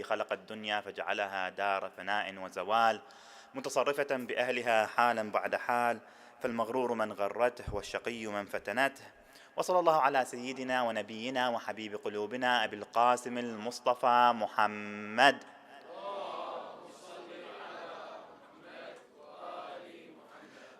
خلق الدنيا فجعلها دار فناء وزوال متصرفة بأهلها حالا بعد حال فالمغرور من غرته والشقي من فتنته. وصلى الله على سيدنا ونبينا وحبيب قلوبنا أبي القاسم المصطفى محمد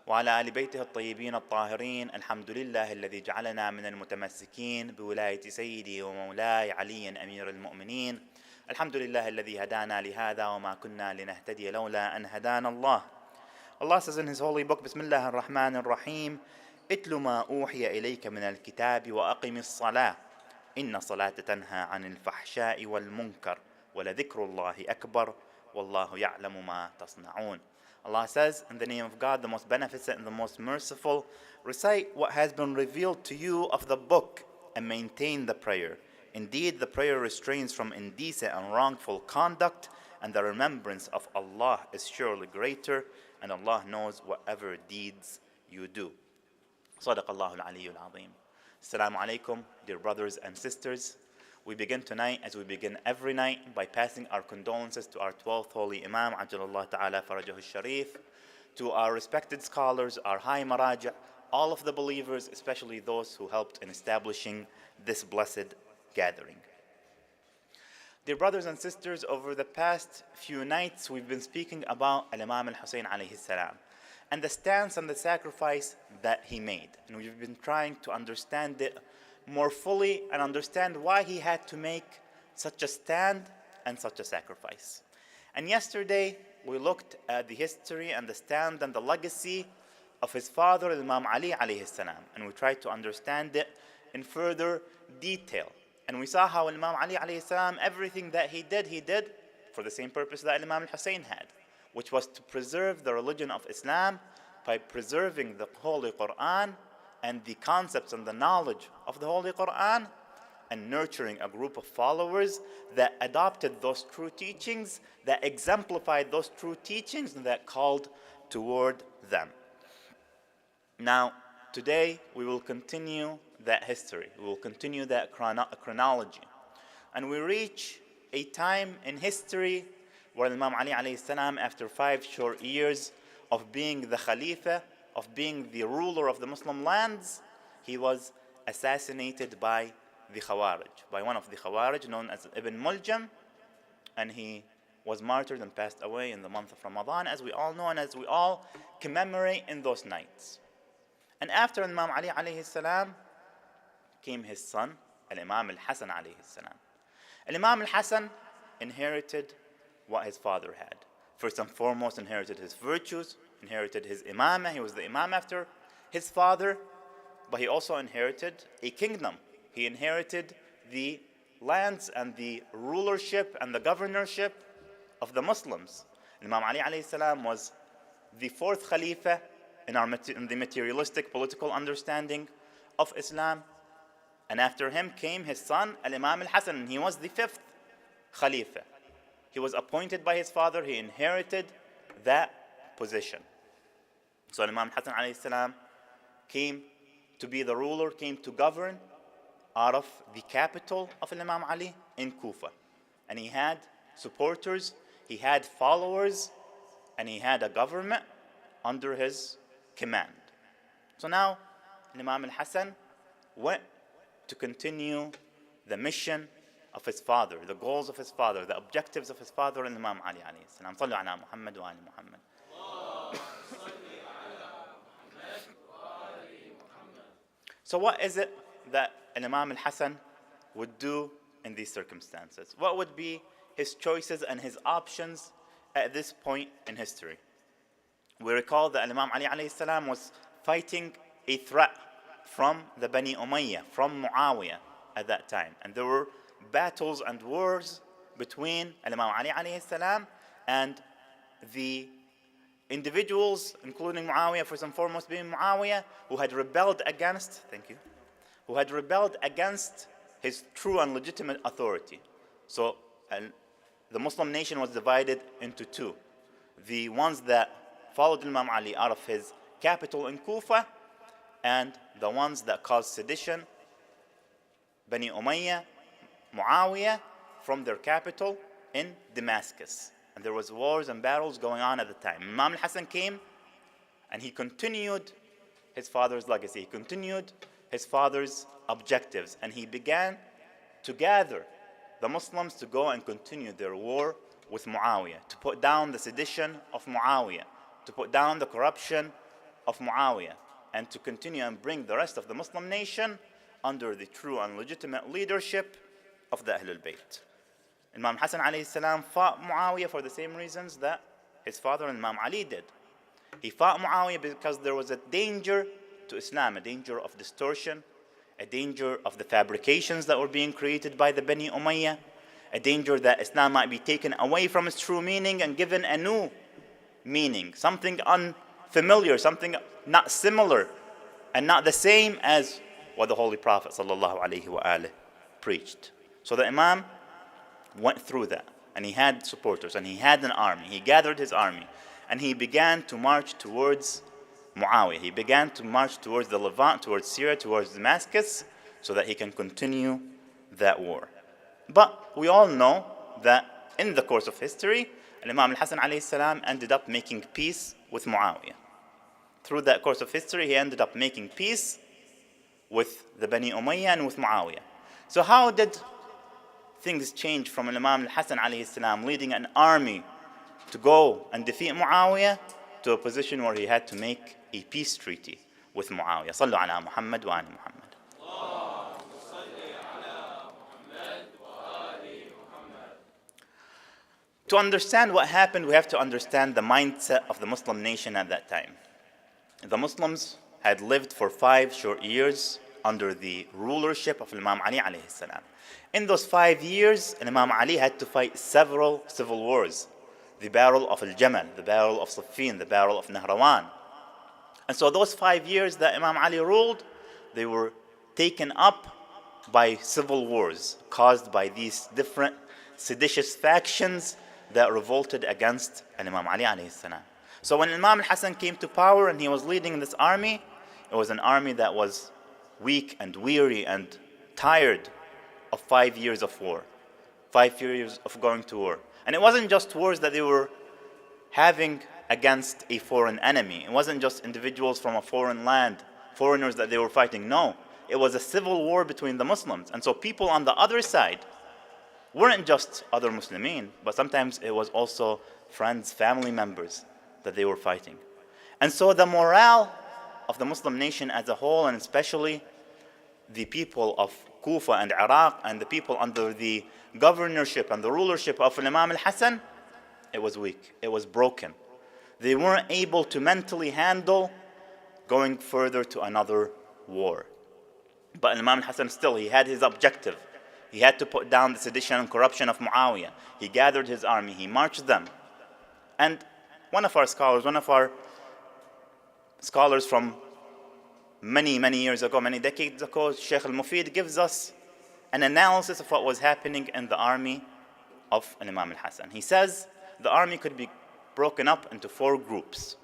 وعلى آل بيته الطيبين الطاهرين. الحمد لله الذي جعلنا من المتمسكين بولاية سيدي ومولاي علي أمير المؤمنين. الحمد لله الذي هدانا لهذا وما كنا لنهتدي لولا أن هدانا الله. Allah says in His holy book, Bismillah ar-Rahman ar-Rahim, اتل ما أوحي إليك من الكتاب وأقم الصلاة إن الصلاة تنهى عن الفحشاء والمنكر ولذكر الله أكبر والله يعلم ما تصنعون. Allah says, in the name of God, the most beneficent and the most merciful, recite what has been revealed to you of the book and maintain the prayer. Indeed, the prayer restrains from indecent and wrongful conduct, and the remembrance of Allah is surely greater, and Allah knows whatever deeds you do. Sadaqallahu al-Aliyyul Azim. Assalamu alaikum, dear brothers and sisters. We begin tonight, as we begin every night, by passing our condolences to our 12th Holy Imam, Ajjalallah Ta'ala Farajahu Sharif, to our respected scholars, our high maraja, all of the believers, especially those who helped in establishing this blessed gathering. Dear brothers and sisters, over the past few nights, we've been speaking about Imam al-Hussein alayhi salam, and the stance and the sacrifice that he made. And we've been trying to understand it more fully and understand why he had to make such a stand and such a sacrifice. And yesterday we looked at the history and the stand and the legacy of his father Imam Ali alayhi salam, and we tried to understand it in further detail. And we saw how Imam Ali alayhi salam, everything that he did for the same purpose that Imam al-Hussein had, which was to preserve the religion of Islam by preserving the Holy Quran and the concepts and the knowledge of the Holy Quran, and nurturing a group of followers that adopted those true teachings, that exemplified those true teachings, and that called toward them. Now, today we will continue that history. We will continue that chronology. And we reach a time in history where Imam Ali alayhi salam, after 5 short years of being the Khalifa, of being the ruler of the Muslim lands, he was assassinated by the Khawarij, by one of the Khawarij known as Ibn Muljam, and he was martyred and passed away in the month of Ramadan, as we all know and as we all commemorate in those nights. And after Imam Ali alayhi salam came his son, Imam al-Hassan alayhi salam. Imam al-Hassan inherited what his father had. First and foremost, inherited his virtues, inherited his imamah. He was the imam after his father, but he also inherited a kingdom. He inherited the lands and the rulership and the governorship of the Muslims. Imam Ali alayhi salam was the 4th Khalifa in the materialistic political understanding of Islam. And after him came his son, Imam al-Hassan, and he was the 5th Khalifa. He was appointed by his father, he inherited that position. So Imam Hassan alayhi salam came to be the ruler, came to govern out of the capital of Imam Ali in Kufa. And he had supporters, he had followers, and he had a government under his command. So now Imam al-Hassan went to continue the mission of his father, the goals of his father, the objectives of his father, and Imam Ali alayhi salam. Sallu ala Muhammad wa ali Muhammad. So what is it that Imam al-Hassan would do in these circumstances? What would be his choices and his options at this point in history? We recall that Imam Ali alayhi salam was fighting a threat from the Bani Umayyah, from Muawiyah at that time. And there were battles and wars between Imam Ali alayhi salam and the individuals, including Muawiyah, first and foremost being Muawiyah, who had rebelled against, his true and legitimate authority. So the Muslim nation was divided into two. The ones that followed Imam Ali out of his capital in Kufa, and the ones that caused sedition, Bani Umayyah, Muawiyah, from their capital in Damascus. And there was wars and battles going on at the time. Imam al-Hassan came and he continued his father's legacy. He continued his father's objectives. And he began to gather the Muslims to go and continue their war with Muawiyah, to put down the sedition of Muawiyah, to put down the corruption of Muawiyah, and to continue and bring the rest of the Muslim nation under the true and legitimate leadership of the Ahlul Bayt. Imam Hassan alayhi salam fought Muawiyah for the same reasons that his father Imam Ali did. He fought Muawiyah because there was a danger to Islam, a danger of distortion, a danger of the fabrications that were being created by the Bani Umayyah, a danger that Islam might be taken away from its true meaning and given a new meaning, something unfamiliar, something not similar and not the same as what the Holy Prophet ﷺ preached. So the Imam went through that, and he had supporters, and he had an army. He gathered his army, and he began to march towards Muawiyah. He began to march towards the Levant, towards Syria, towards Damascus, so that he can continue that war. But we all know that in the course of history, Imam al-Hassan alayhi salam ended up making peace with Muawiyah. Through that course of history, he ended up making peace with the Bani Umayyah and with Muawiyah. So how did things change from Imam al-Hassan alayhi salam leading an army to go and defeat Muawiyah to a position where he had to make a peace treaty with Muawiyah? Sallu ala Muhammad wa ali Muhammad. To understand what happened, we have to understand the mindset of the Muslim nation at that time. The Muslims had lived for 5 short years under the rulership of Imam Ali alayhi salam. In those 5 years, Imam Ali had to fight several civil wars. The Battle of Al-Jamal, the Battle of Siffin, the Battle of Nahrawan. And so those 5 years that Imam Ali ruled, they were taken up by civil wars caused by these different seditious factions that revolted against Imam Ali alayhi salam. So when Imam al-Hassan came to power and he was leading this army, it was an army that was weak and weary and tired of 5 years of war, 5 years of going to war. And it wasn't just wars that they were having against a foreign enemy. It wasn't just individuals from a foreign land, foreigners that they were fighting. No, it was a civil war between the Muslims. And so people on the other side weren't just other Muslimin, but sometimes it was also friends, family members that they were fighting. And so the morale of the Muslim nation as a whole, and especially the people of Kufa and Iraq and the people under the governorship and the rulership of Imam al-Hassan, it was weak, it was broken. They weren't able to mentally handle going further to another war. But Imam al-Hassan still, he had his objective. He had to put down the sedition and corruption of Muawiyah. He gathered his army, he marched them. And one of our scholars from many years ago, many decades ago, Sheikh al-Mufid gives us an analysis of what was happening in the army of Imam al-Hassan. He says the army could be broken up into 4 groups.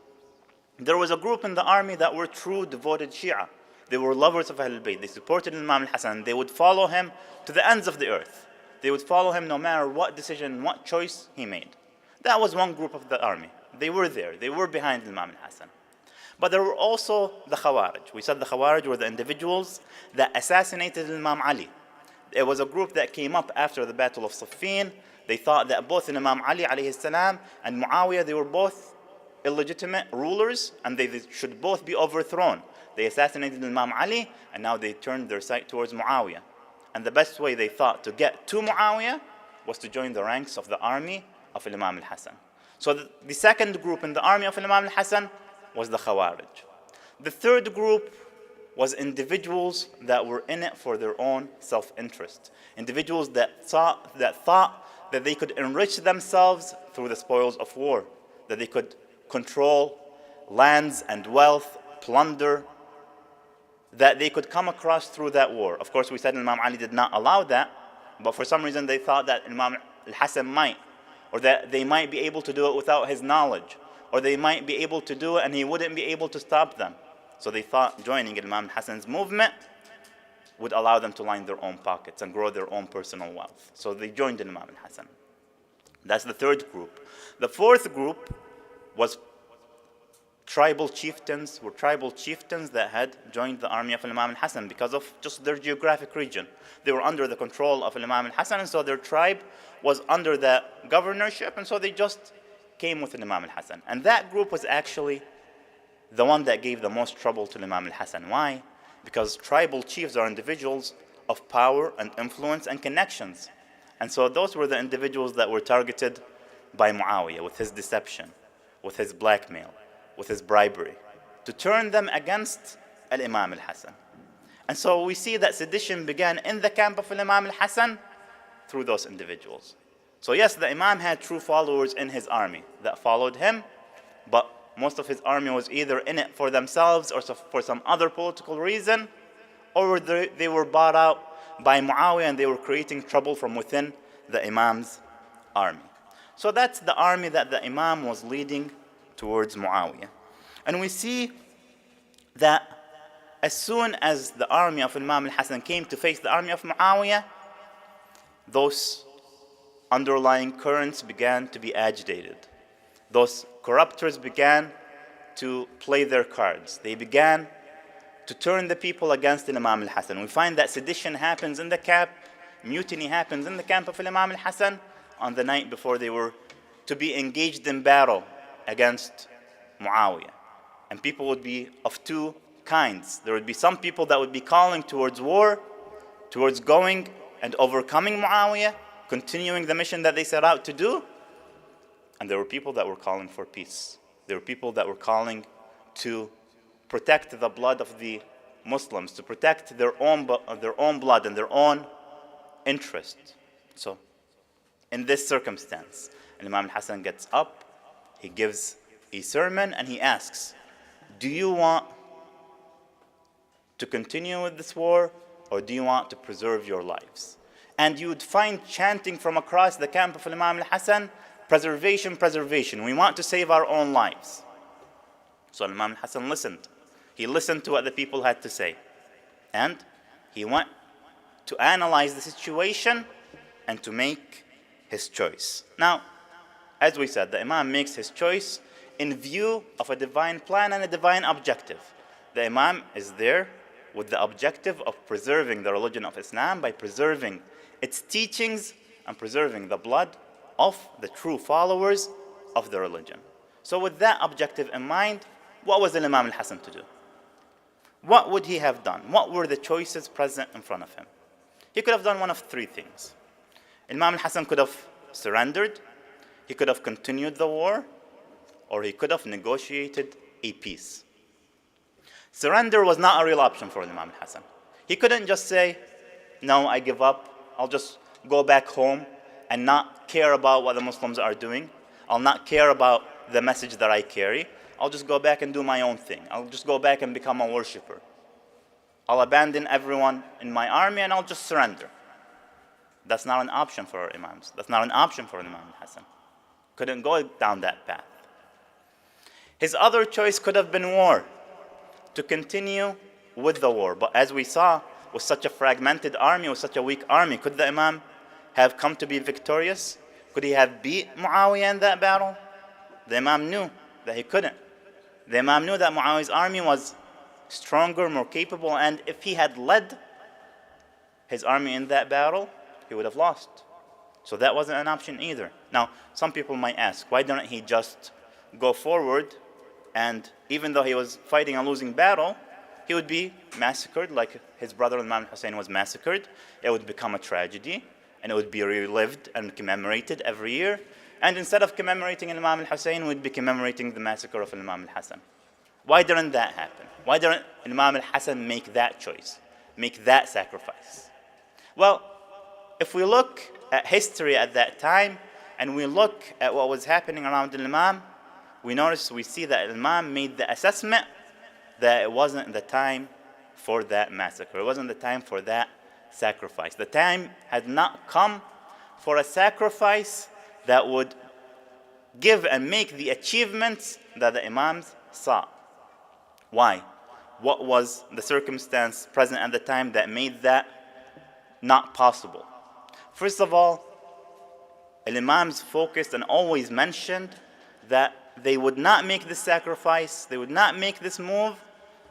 There was a group in the army that were true devoted Shia. They were lovers of Ahlul Bayt. They supported Imam al-Hassan. They would follow him to the ends of the earth. They would follow him no matter what decision, what choice he made. That was one group of the army. They were there. They were behind Imam al-Hassan. But there were also the Khawarij. We said the Khawarij were the individuals that assassinated Imam Ali. It was a group that came up after the Battle of Siffin. They thought that both Imam Ali alayhi salam and Muawiyah, they were both illegitimate rulers and they should both be overthrown. They assassinated Imam Ali and now they turned their sight towards Muawiyah. And the best way they thought to get to Muawiyah was to join the ranks of the army of Imam al-Hassan. So the second group in the army of Imam al-Hassan was the Khawarij. The third group was individuals that were in it for their own self-interest. Individuals that thought that they could enrich themselves through the spoils of war, that they could control lands and wealth, plunder, that they could come across through that war. Of course, we said Imam Ali did not allow that, but for some reason they thought that Imam al-Hassan might, or that they might be able to do it without his knowledge, or they might be able to do it and he wouldn't be able to stop them. So they thought joining Imam al-Hassan's movement would allow them to line their own pockets and grow their own personal wealth. So they joined Imam al-Hassan. That's the third group. The fourth group was tribal chieftains that had joined the army of Imam al-Hassan because of just their geographic region. They were under the control of Imam al-Hassan, and so their tribe was under the governorship, and so they just came with Imam al-Hassan. And that group was actually the one that gave the most trouble to Imam al-Hassan. Why? Because tribal chiefs are individuals of power and influence and connections. And so those were the individuals that were targeted by Muawiyah with his deception, with his blackmail, with his bribery, to turn them against Imam al-Hassan. And so we see that sedition began in the camp of Imam al-Hassan through those individuals. So yes, the Imam had true followers in his army that followed him, but most of his army was either in it for themselves or for some other political reason, or they were bought out by Muawiyah and they were creating trouble from within the Imam's army. So that's the army that the Imam was leading towards Muawiyah. And we see that as soon as the army of Imam al-Hassan came to face the army of Muawiyah, those underlying currents began to be agitated. Those corruptors began to play their cards. They began to turn the people against Imam al-Hassan. We find that sedition happens in the camp, mutiny happens in the camp of Imam al-Hassan on the night before they were to be engaged in battle against Muawiyah. And people would be of two kinds. There would be some people that would be calling towards war, towards going and overcoming Muawiyah, continuing the mission that they set out to do. And there were people that were calling for peace. There were people that were calling to protect the blood of the Muslims, to protect their own blood and their own interest. So, in this circumstance, Imam al-Hassan gets up, he gives a sermon, and he asks, do you want to continue with this war, or do you want to preserve your lives? And you would find chanting from across the camp of Imam al-Hassan, preservation, preservation. We want to save our own lives. So Imam al-Hassan listened. He listened to what the people had to say. And he went to analyze the situation and to make his choice. Now, as we said, the Imam makes his choice in view of a divine plan and a divine objective. The Imam is there with the objective of preserving the religion of Islam by preserving its teachings and preserving the blood of the true followers of the religion. So with that objective in mind, what was Imam al-Hassan to do? What would he have done? What were the choices present in front of him? He could have done one of three things. Imam al-Hassan could have surrendered, he could have continued the war, or he could have negotiated a peace. Surrender was not a real option for Imam al-Hassan. He couldn't just say, no, I give up, I'll just go back home and not care about what the Muslims are doing. I'll not care about the message that I carry. I'll just go back and do my own thing. I'll just go back and become a worshipper. I'll abandon everyone in my army and I'll just surrender. That's not an option for our Imams. That's not an option for Imam al-Hassan. Couldn't go down that path. His other choice could have been war, to continue with the war. But as we saw, with such a fragmented army, with such a weak army, could the Imam have come to be victorious? Could he have beat Muawiyah in that battle? The Imam knew that he couldn't. The Imam knew that Muawiyah's army was stronger, more capable, and if he had led his army in that battle, he would have lost. So that wasn't an option either. Now, some people might ask, why didn't he just go forward, and even though he was fighting a losing battle, he would be massacred like his brother Imam Hussein was massacred. It would become a tragedy, and it would be relived and commemorated every year. And instead of commemorating Imam al-Hussein, we'd be commemorating the massacre of Imam al-Hassan. Why didn't that happen? Why didn't Imam al-Hassan make that choice, make that sacrifice? Well, if we look at history at that time, and we look at what was happening around Imam, we see that Imam made the assessment that it wasn't the time for that massacre. It wasn't the time for that sacrifice. The time had not come for a sacrifice that would give and make the achievements that the Imams saw. Why? What was the circumstance present at the time that made that not possible? First of all, Imams focused and always mentioned that they would not make this sacrifice, they would not make this move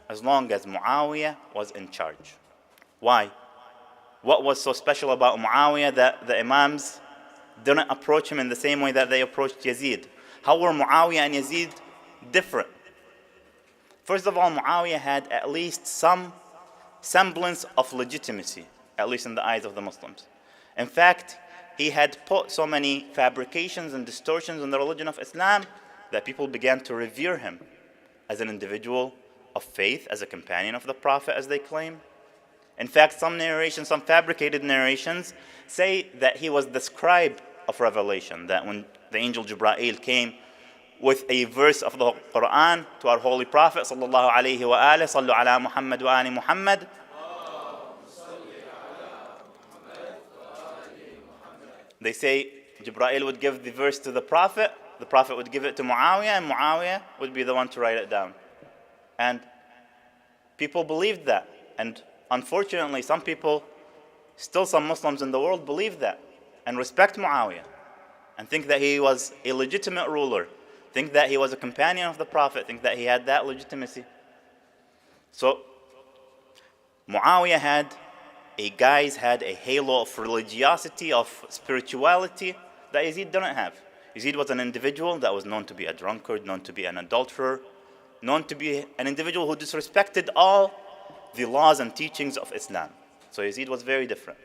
as long as Muawiyah was in charge. Why? What was so special about Muawiyah that the Imams didn't approach him in the same way that they approached Yazid? How were Muawiyah and Yazid different? First of all, Muawiyah had at least some semblance of legitimacy, at least in the eyes of the Muslims. In fact, he had put so many fabrications and distortions in the religion of Islam that people began to revere him as an individual of faith, as a companion of the Prophet, as they claim. In fact, some narrations, some fabricated narrations, say that he was the scribe of revelation, that when the angel Jibra'il came with a verse of the Quran to our holy Prophet sallallahu alaihi wa alihi, sallu ala Muhammad wa ali Muhammad, they say Jibra'il would give the verse to the Prophet would give it to Muawiyah, and Muawiyah would be the one to write it down. And people believed that. And unfortunately, some people, still some Muslims in the world, believe that and respect Muawiyah and think that he was a legitimate ruler, think that he was a companion of the Prophet, think that he had that legitimacy. So Muawiyah had a halo of religiosity, of spirituality that Yazid didn't have. Yazid was an individual that was known to be a drunkard, known to be an adulterer, known to be an individual who disrespected all the laws and teachings of Islam. So Yazid was very different.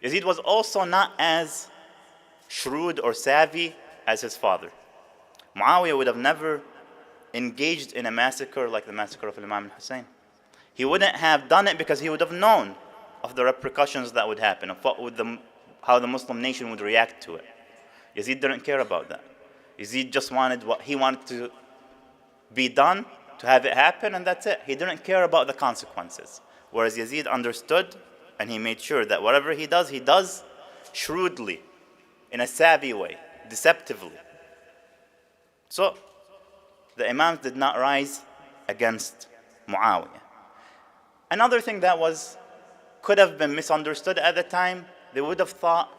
Yazid was also not as shrewd or savvy as his father. Muawiyah would have never engaged in a massacre like the massacre of Imam al-Hussein. He wouldn't have done it because he would have known of the repercussions that would happen, of how the Muslim nation would react to it. Yazid didn't care about that. Yazid just wanted what he wanted to be done, to have it happen, and that's it. He didn't care about the consequences. Whereas Yazid understood, and he made sure that whatever he does shrewdly, in a savvy way, deceptively. So, the Imams did not rise against Muawiyah. Another thing that could have been misunderstood at the time, they would have thought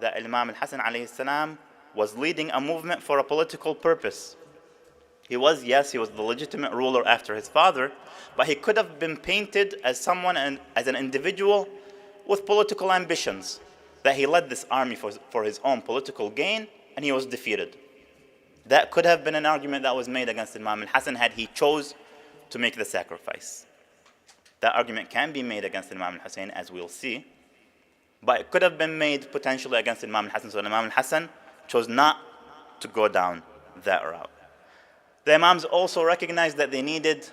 that Imam al-Hassan alayhi salam was leading a movement for a political purpose. He was the legitimate ruler after his father, but he could have been painted as as an individual with political ambitions, that he led this army for his own political gain, and he was defeated. That could have been an argument that was made against Imam al-Hassan had he chose to make the sacrifice. That argument can be made against Imam al-Hussein, as we'll see, but it could have been made potentially against Imam al-Hassan, so Imam al-Hassan chose not to go down that route. The Imams also recognized that they needed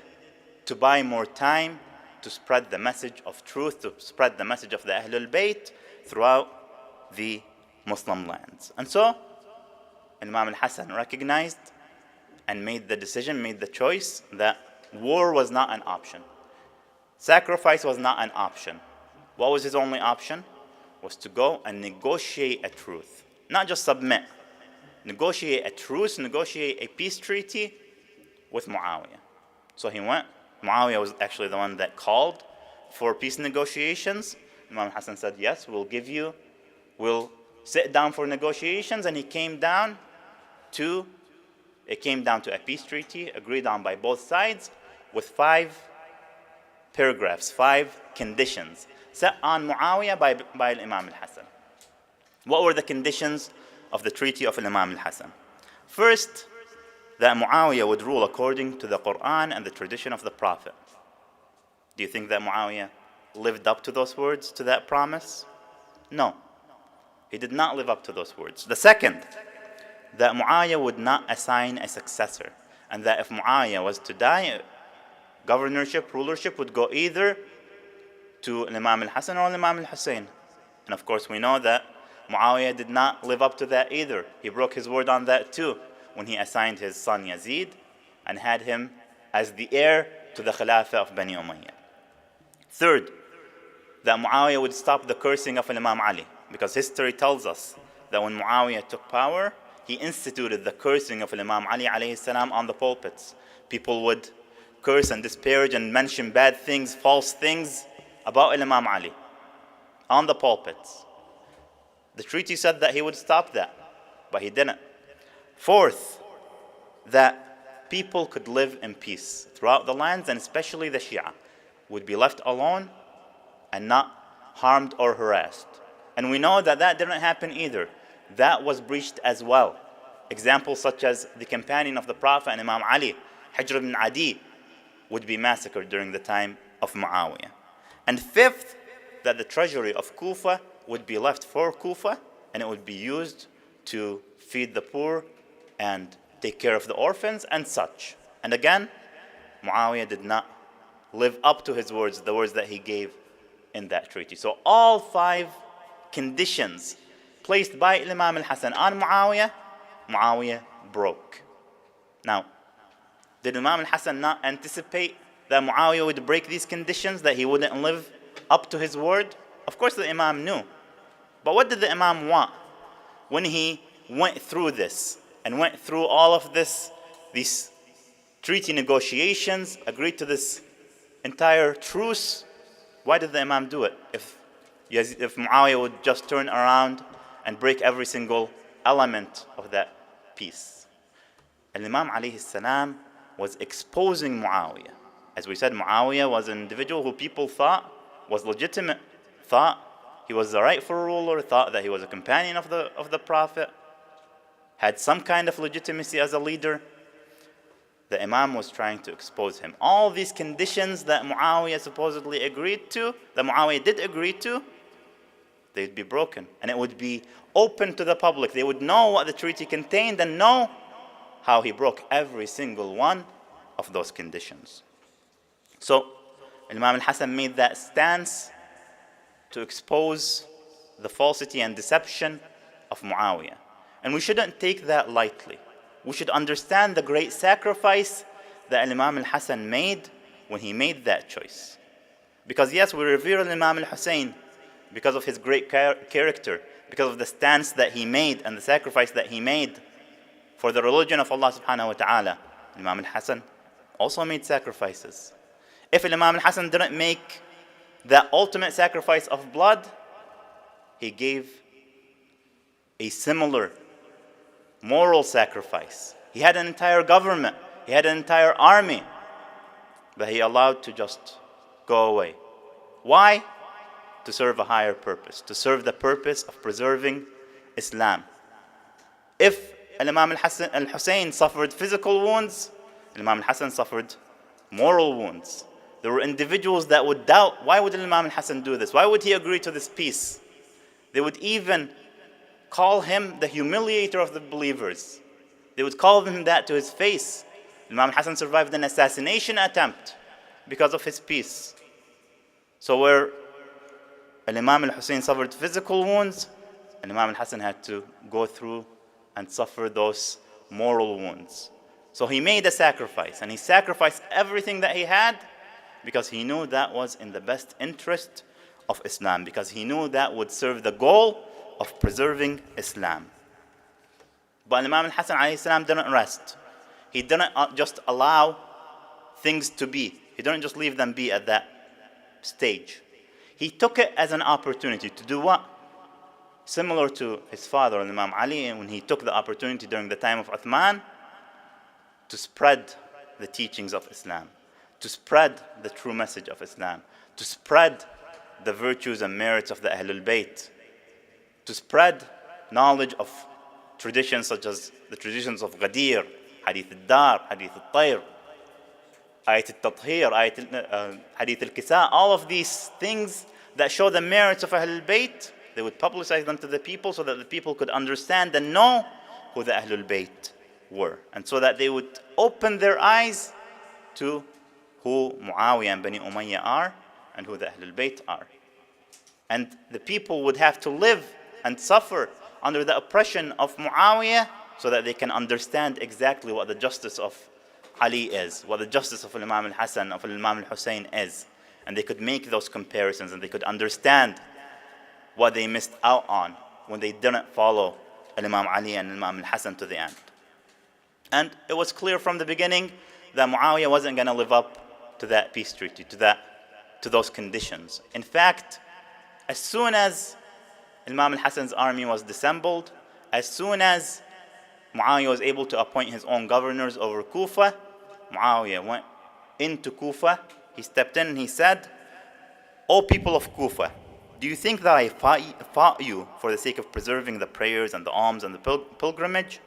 to buy more time to spread the message of truth, to spread the message of the Ahlul Bayt throughout the Muslim lands. And so, Imam al-Hassan recognized and made the choice that war was not an option. Sacrifice was not an option. What was his only option? Was to go and negotiate a truce. Not just submit. Negotiate a truce, negotiate a peace treaty with Muawiyah. So he went. Muawiyah was actually the one that called for peace negotiations. Imam Hassan said, yes, we'll sit down for negotiations, and it came down to a peace treaty agreed on by both sides with 5 paragraphs, 5 conditions set on Muawiyah by Imam al-Hassan. What were the conditions of the treaty of Imam al-Hassan? First, that Muawiyah would rule according to the Quran and the tradition of the Prophet. Do you think that Muawiyah lived up to those words, to that promise? No. He did not live up to those words. The second, that Muawiyah would not assign a successor, and that if Muawiyah was to die, governorship, rulership would go either to Imam al-Hassan or Imam al-Hussein. And of course we know that Muawiyah did not live up to that either. He broke his word on that too, when he assigned his son Yazid and had him as the heir to the Khilafah of Bani Umayyah. Third, that Muawiyah would stop the cursing of Imam Ali, because history tells us that when Muawiyah took power, he instituted the cursing of Imam Ali alayhi salam on the pulpits. People would curse and disparage and mention bad things, false things about Imam Ali on the pulpits. The treaty said that he would stop that. but he didn't. Fourth, that people could live in peace throughout the lands, and especially the Shia would be left alone and not harmed or harassed. And we know that that didn't happen either. That was breached as well. Examples such as the companion of the Prophet and Imam Ali, Hijr ibn Adi, would be massacred during the time of Muawiyah. And fifth, that the treasury of Kufa would be left for Kufa, and it would be used to feed the poor and take care of the orphans and such. And again, Muawiyah did not live up to his words, the words that he gave in that treaty. So all five conditions placed by Imam al-Hassan on Muawiyah, Muawiyah broke. Now, did Imam al-Hassan not anticipate that Muawiyah would break these conditions, that he wouldn't live up to his word? Of course the Imam knew. But what did the Imam want when he went through this and went through all of these treaty negotiations, agreed to this entire truce? Why did the Imam do it if Muawiyah would just turn around and break every single element of that peace? And Imam alayhi salam was exposing Muawiyah. As we said, Muawiyah was an individual who people thought was legitimate, thought he was the rightful ruler, thought that he was a companion of the Prophet, had some kind of legitimacy as a leader. The Imam was trying to expose him. All these conditions that Muawiyah supposedly agreed to, that Muawiyah did agree to, they'd be broken. And it would be open to the public. They would know what the treaty contained and know how he broke every single one of those conditions. So, Imam al-Hassan made that stance to expose the falsity and deception of Muawiyah. And we shouldn't take that lightly. We should understand the great sacrifice that Imam al-Hassan made when he made that choice. Because yes, we revere Imam al-Hussein because of his great character, because of the stance that he made and the sacrifice that he made for the religion of Allah subhanahu wa ta'ala. Imam al-Hassan also made sacrifices. If Imam al-Hassan didn't make that ultimate sacrifice of blood, he gave a similar moral sacrifice. He had an entire government, he had an entire army, but he allowed to just go away. Why? To serve a higher purpose, to serve the purpose of preserving Islam. If Imam al-Hussein suffered physical wounds, Imam al-Hassan suffered moral wounds. There were individuals that would doubt, why would Imam al-Hassan do this? Why would he agree to this peace? They would even call him the humiliator of the believers. They would call him that to his face. Imam al-Hassan survived an assassination attempt because of his peace. So where Imam al-Hussein suffered physical wounds, Imam al-Hassan had to go through and suffer those moral wounds. So he made a sacrifice, and he sacrificed everything that he had because he knew that was in the best interest of Islam, because he knew that would serve the goal of preserving Islam. But Imam al-Hassan alayhi salam didn't rest. He didn't just allow things to be. He didn't just leave them be at that stage. He took it as an opportunity to do what? Similar to his father, Imam Ali, when he took the opportunity during the time of Uthman to spread the teachings of Islam, to spread the true message of Islam, to spread the virtues and merits of the Ahlul Bayt, to spread knowledge of traditions such as the traditions of Ghadir, Hadith al-Dar, Hadith al-Tayr, Ayat al-Tathir, Hadith al-Kisa, all of these things that show the merits of Ahlul Bayt. They would publicize them to the people so that the people could understand and know who the Ahlul Bayt were, and so that they would open their eyes to who Muawiyah and Bani Umayyah are and who the Ahlul Bayt are. And the people would have to live and suffer under the oppression of Muawiyah so that they can understand exactly what the justice of Ali is, what the justice of Imam al-Hassan, of Imam al-Hussein is. And they could make those comparisons, and they could understand what they missed out on when they didn't follow Imam Ali and Imam al-Hassan to the end. And it was clear from the beginning that Muawiyah wasn't going to live up to that peace treaty, to those conditions. In fact, as soon as Imam al-Hassan's army was dissembled, as soon as Muawiyah was able to appoint his own governors over Kufa. Muawiyah went into Kufa. He stepped in and he said, "O people of Kufa, do you think that I fought you for the sake of preserving the prayers and the alms and the pilgrimage?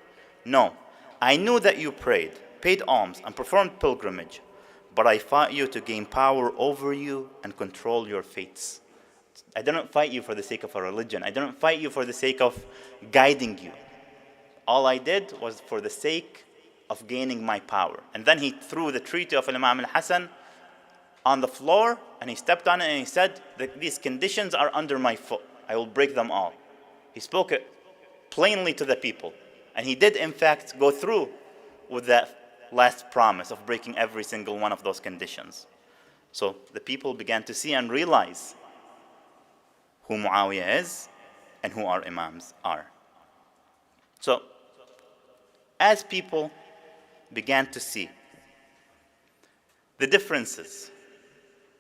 No. I knew that you prayed, paid alms, and performed pilgrimage, but I fought you to gain power over you and control your fates. I didn't fight you for the sake of a religion. I didn't fight you for the sake of guiding you. All I did was for the sake of gaining my power." And then he threw the treaty of Imam al-Hassan on the floor, and he stepped on it and he said that these conditions are under my foot. I will break them all. He spoke it plainly to the people. And he did, in fact, go through with that last promise of breaking every single one of those conditions. So the people began to see and realize who Muawiyah is and who our Imams are. So, as people began to see the differences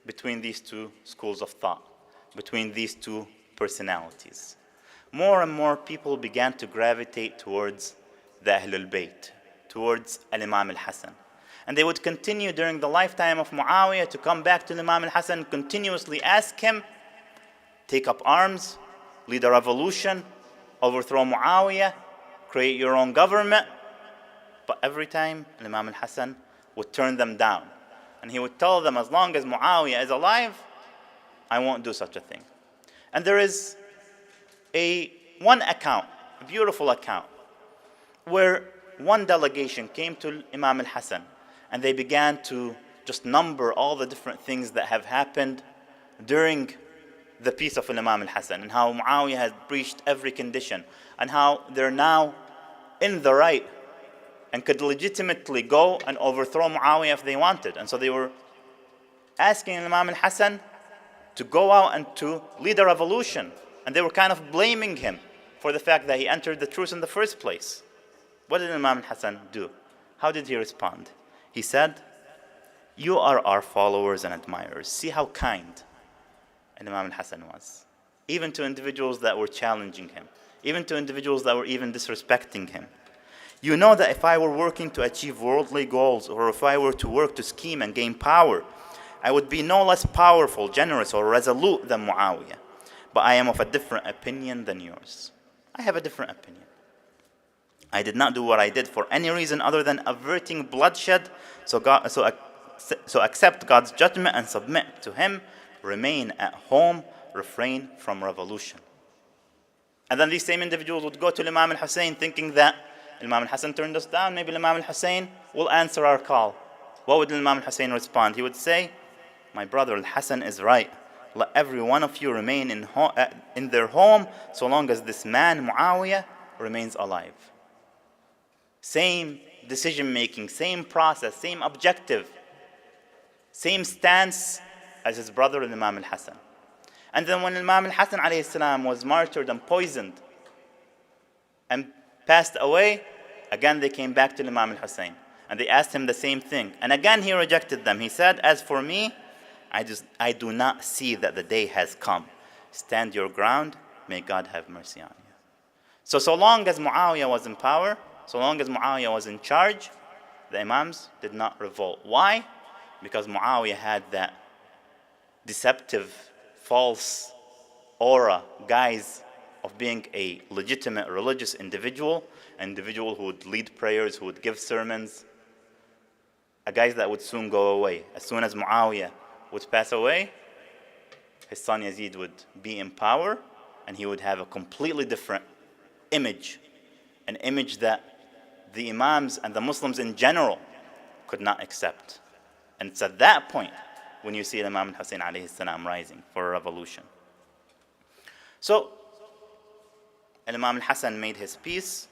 between these two schools of thought, between these two personalities, more and more people began to gravitate towards the Ahlul Bayt, towards Imam al-Hassan. And they would continue during the lifetime of Muawiyah to come back to Imam al-Hassan, continuously ask him, take up arms, lead a revolution, overthrow Muawiyah, create your own government. But every time Imam al-Hassan would turn them down. And he would tell them, as long as Muawiyah is alive, I won't do such a thing. And there is one account, a beautiful account, where one delegation came to Imam al-Hassan and they began to just number all the different things that have happened during the peace of Imam al-Hassan, and how Muawiyah had breached every condition, and how they're now in the right and could legitimately go and overthrow Muawiyah if they wanted. And so they were asking Imam al-Hassan to go out and to lead a revolution. And they were kind of blaming him for the fact that he entered the truce in the first place. What did Imam al-Hassan do? How did he respond? He said, "You are our followers and admirers. See how kind Imam al-Hassan was. Even to individuals that were challenging him. Even to individuals that were even disrespecting him. You know that if I were working to achieve worldly goals, or if I were to work to scheme and gain power, I would be no less powerful, generous, or resolute than Muawiyah. But I am of a different opinion than yours. I have a different opinion. I did not do what I did for any reason other than averting bloodshed. So accept God's judgment and submit to Him. Remain at home. Refrain from revolution." And then these same individuals would go to Imam al-Hussein thinking that Imam al-Hassan turned us down. Maybe Imam al-Hussein will answer our call. What would Imam al-Hussein respond? He would say, "My brother al-Hassan is right. Let every one of you remain in their home so long as this man, Muawiyah, remains alive." Same decision making, same process, same objective, same stance as his brother Imam al-Hassan. And then when Imam al-Hassan alayhi salam was martyred and poisoned and passed away, again they came back to Imam al-Hussein and they asked him the same thing. And again he rejected them. He said, "As for me, I do not see that the day has come. Stand your ground. May God have mercy on you." So long as Muawiyah was in power, so long as Muawiyah was in charge, the Imams did not revolt. Why? Because Muawiyah had that deceptive, false aura, guise of being a legitimate religious individual, an individual who would lead prayers, who would give sermons, a guise that would soon go away. As soon as Muawiyah would pass away, his son Yazid would be in power, and he would have a completely different image, an image that the Imams and the Muslims in general could not accept. And it's at that point when you see Imam al-Hussein alayhi salam rising for a revolution. So, Imam al-Hassan made his peace.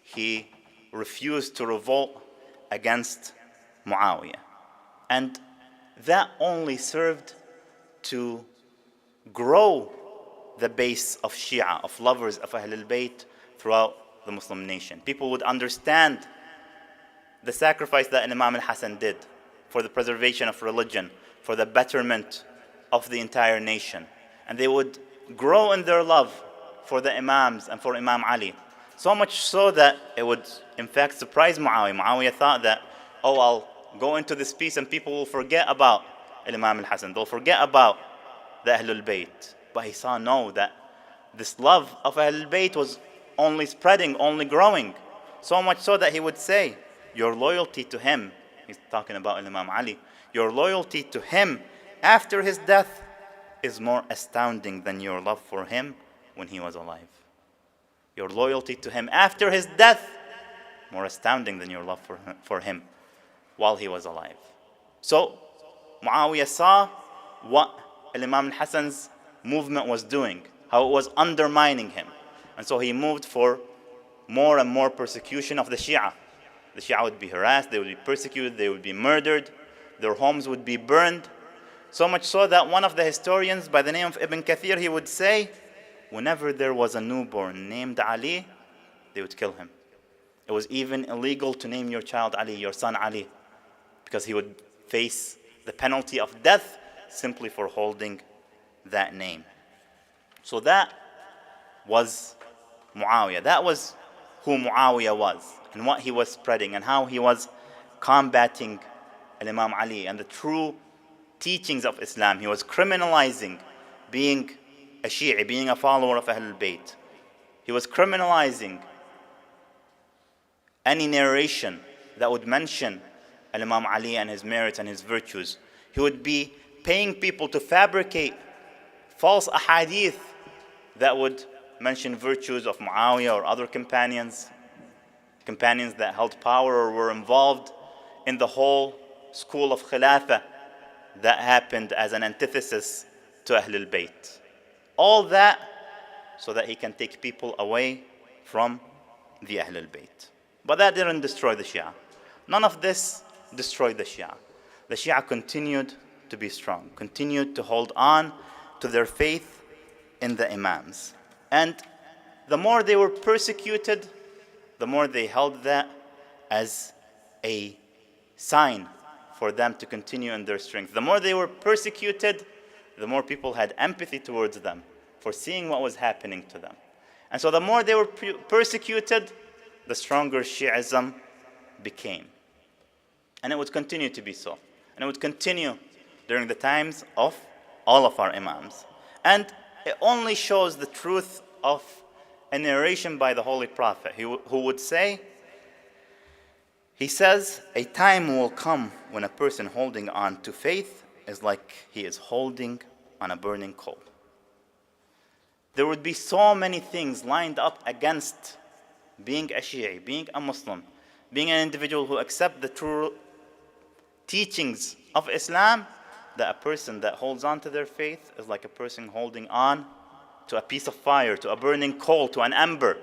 He refused to revolt against Muawiyah. And that only served to grow the base of Shia, of lovers of Ahlul Bayt throughout the Muslim nation. People would understand the sacrifice that Imam al-Hassan did for the preservation of religion, for the betterment of the entire nation. And they would grow in their love for the Imams and for Imam Ali. So much so that it would in fact surprise Muawiyah. Muawiyah thought that, oh, I'll go into this peace and people will forget about Imam al-Hassan. They'll forget about the Ahlul Bayt. But he saw no, that this love of Ahlul Bayt was only spreading, only growing. So much so that he would say, your loyalty to him, he's talking about Imam Ali, your loyalty to him after his death is more astounding than your love for him when he was alive. Your loyalty to him after his death, more astounding than your love for him while he was alive. So Muawiyah saw what Imam al-Hassan's movement was doing, how it was undermining him. And so he moved for more and more persecution of the Shia. The Shia would be harassed, they would be persecuted, they would be murdered, their homes would be burned. So much so that one of the historians by the name of Ibn Kathir, he would say, whenever there was a newborn named Ali, they would kill him. It was even illegal to name your child Ali, your son Ali, because he would face the penalty of death simply for holding that name. So that was Muawiyah. That was who Muawiyah was and what he was spreading and how he was combating Imam Ali and the true teachings of Islam. He was criminalizing being a Shi'i, being a follower of Ahlul Bayt. He was criminalizing any narration that would mention Imam Ali and his merits and his virtues. He would be paying people to fabricate false ahadith that would mention virtues of Muawiyah or other companions that held power or were involved in the whole school of Khilafah that happened as an antithesis to Ahlul Bayt. All that so that he can take people away from the Ahlul Bayt. But that didn't destroy the Shia. None of this destroyed the Shia. The Shia continued to be strong, continued to hold on to their faith in the Imams. And the more they were persecuted, the more they held that as a sign for them to continue in their strength. The more they were persecuted, the more people had empathy towards them for seeing what was happening to them. And so the more they were persecuted, the stronger Shi'ism became. And it would continue to be so. And it would continue during the times of all of our Imams. And it only shows the truth of a narration by the Holy Prophet who would say, he says, a time will come when a person holding on to faith is like he is holding on a burning coal. There would be so many things lined up against being a Shi'i, being a Muslim, being an individual who accepts the true teachings of Islam, that a person that holds on to their faith is like a person holding on to a piece of fire, to a burning coal, to an ember.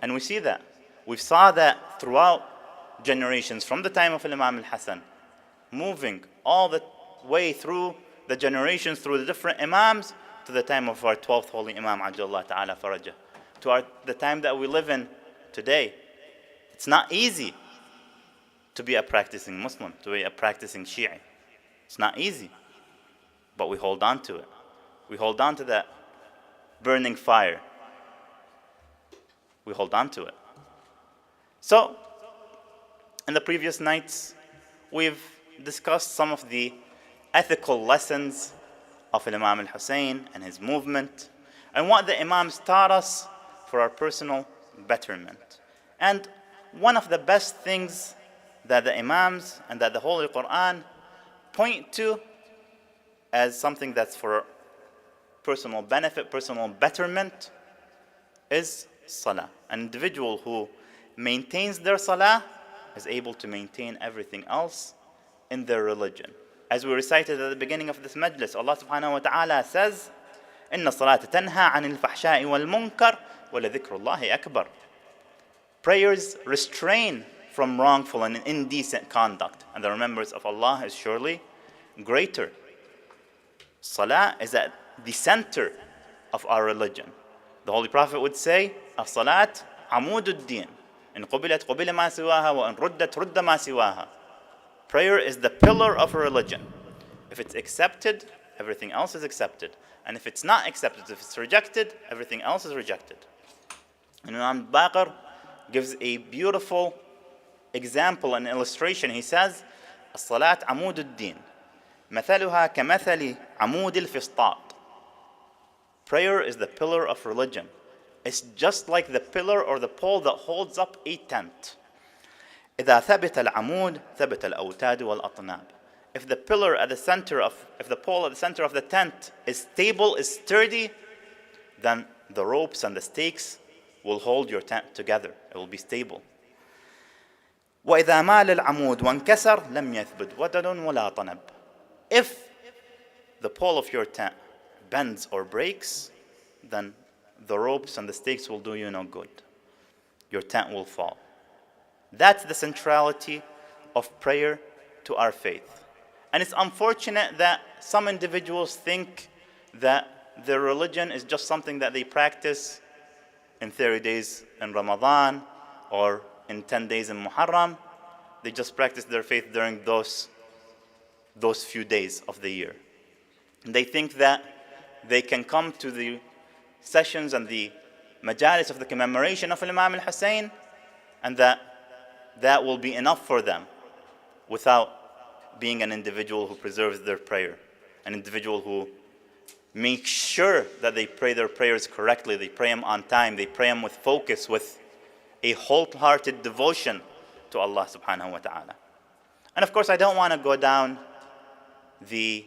And we see that. We saw that throughout generations, from the time of Imam al-Hassan, moving all the way through the generations, through the different Imams, to the time of our 12th Holy Imam, Ajjallah Ta'ala Farajah, to the time that we live in today. It's not easy to be a practicing Muslim, to be a practicing Shi'i. It's not easy, but we hold on to it. We hold on to that burning fire. We hold on to it. So, in the previous nights, we've discussed some of the ethical lessons of Imam al-Hussein and his movement, and what the Imams taught us for our personal betterment. And one of the best things that the Imams and that the Holy Quran point to as something that's for personal benefit, personal betterment, is Salah. An individual who maintains their Salah is able to maintain everything else in their religion. As we recited at the beginning of this Majlis, Allah subhanahu wa ta'ala says, إِنَّ الصَّلَاةَ تَنْهَى عَنِ الْفَحْشَاءِ وَالْمُنْكَرِ وَلَذِكْرُ اللَّهِ أَكْبَرُ. Prayers restrain from wrongful and indecent conduct, and the remembrance of Allah is surely greater. Salah is at the center of our religion. The Holy Prophet would say, الصلاة عمود الدين إن قبلت قبل ما سواها وإن ردت رد ما سواها. Prayer is the pillar of a religion. If it's accepted, everything else is accepted. And if it's not accepted, if it's rejected, everything else is rejected. And Imam Baqir gives a beautiful example and illustration. He says, الصلاة عمود الدين مثلها كمثل عمود الفسطاط. Prayer is the pillar of religion. It's just like the pillar or the pole that holds up a tent. إذا ثبت العمود ثبت الأوتاد والأطناب. If the pole at the center of the tent is stable, is sturdy, then the ropes and the stakes will hold your tent together. It will be stable. وإذا مال العمود وانكسر لم يثبت ودل ولا طنب. If the pole of your tent bends or breaks, then the ropes and the stakes will do you no good. Your tent will fall. That's the centrality of prayer to our faith. And it's unfortunate that some individuals think that their religion is just something that they practice in 30 days in Ramadan or in 10 days in Muharram. They just practice their faith during those few days of the year. And they think that they can come to the sessions and the Majlis of the commemoration of Imam al-Hussein, and that will be enough for them without being an individual who preserves their prayer, an individual who makes sure that they pray their prayers correctly, they pray them on time, they pray them with focus, with a wholehearted devotion to Allah subhanahu wa ta'ala. And of course, I don't want to go down the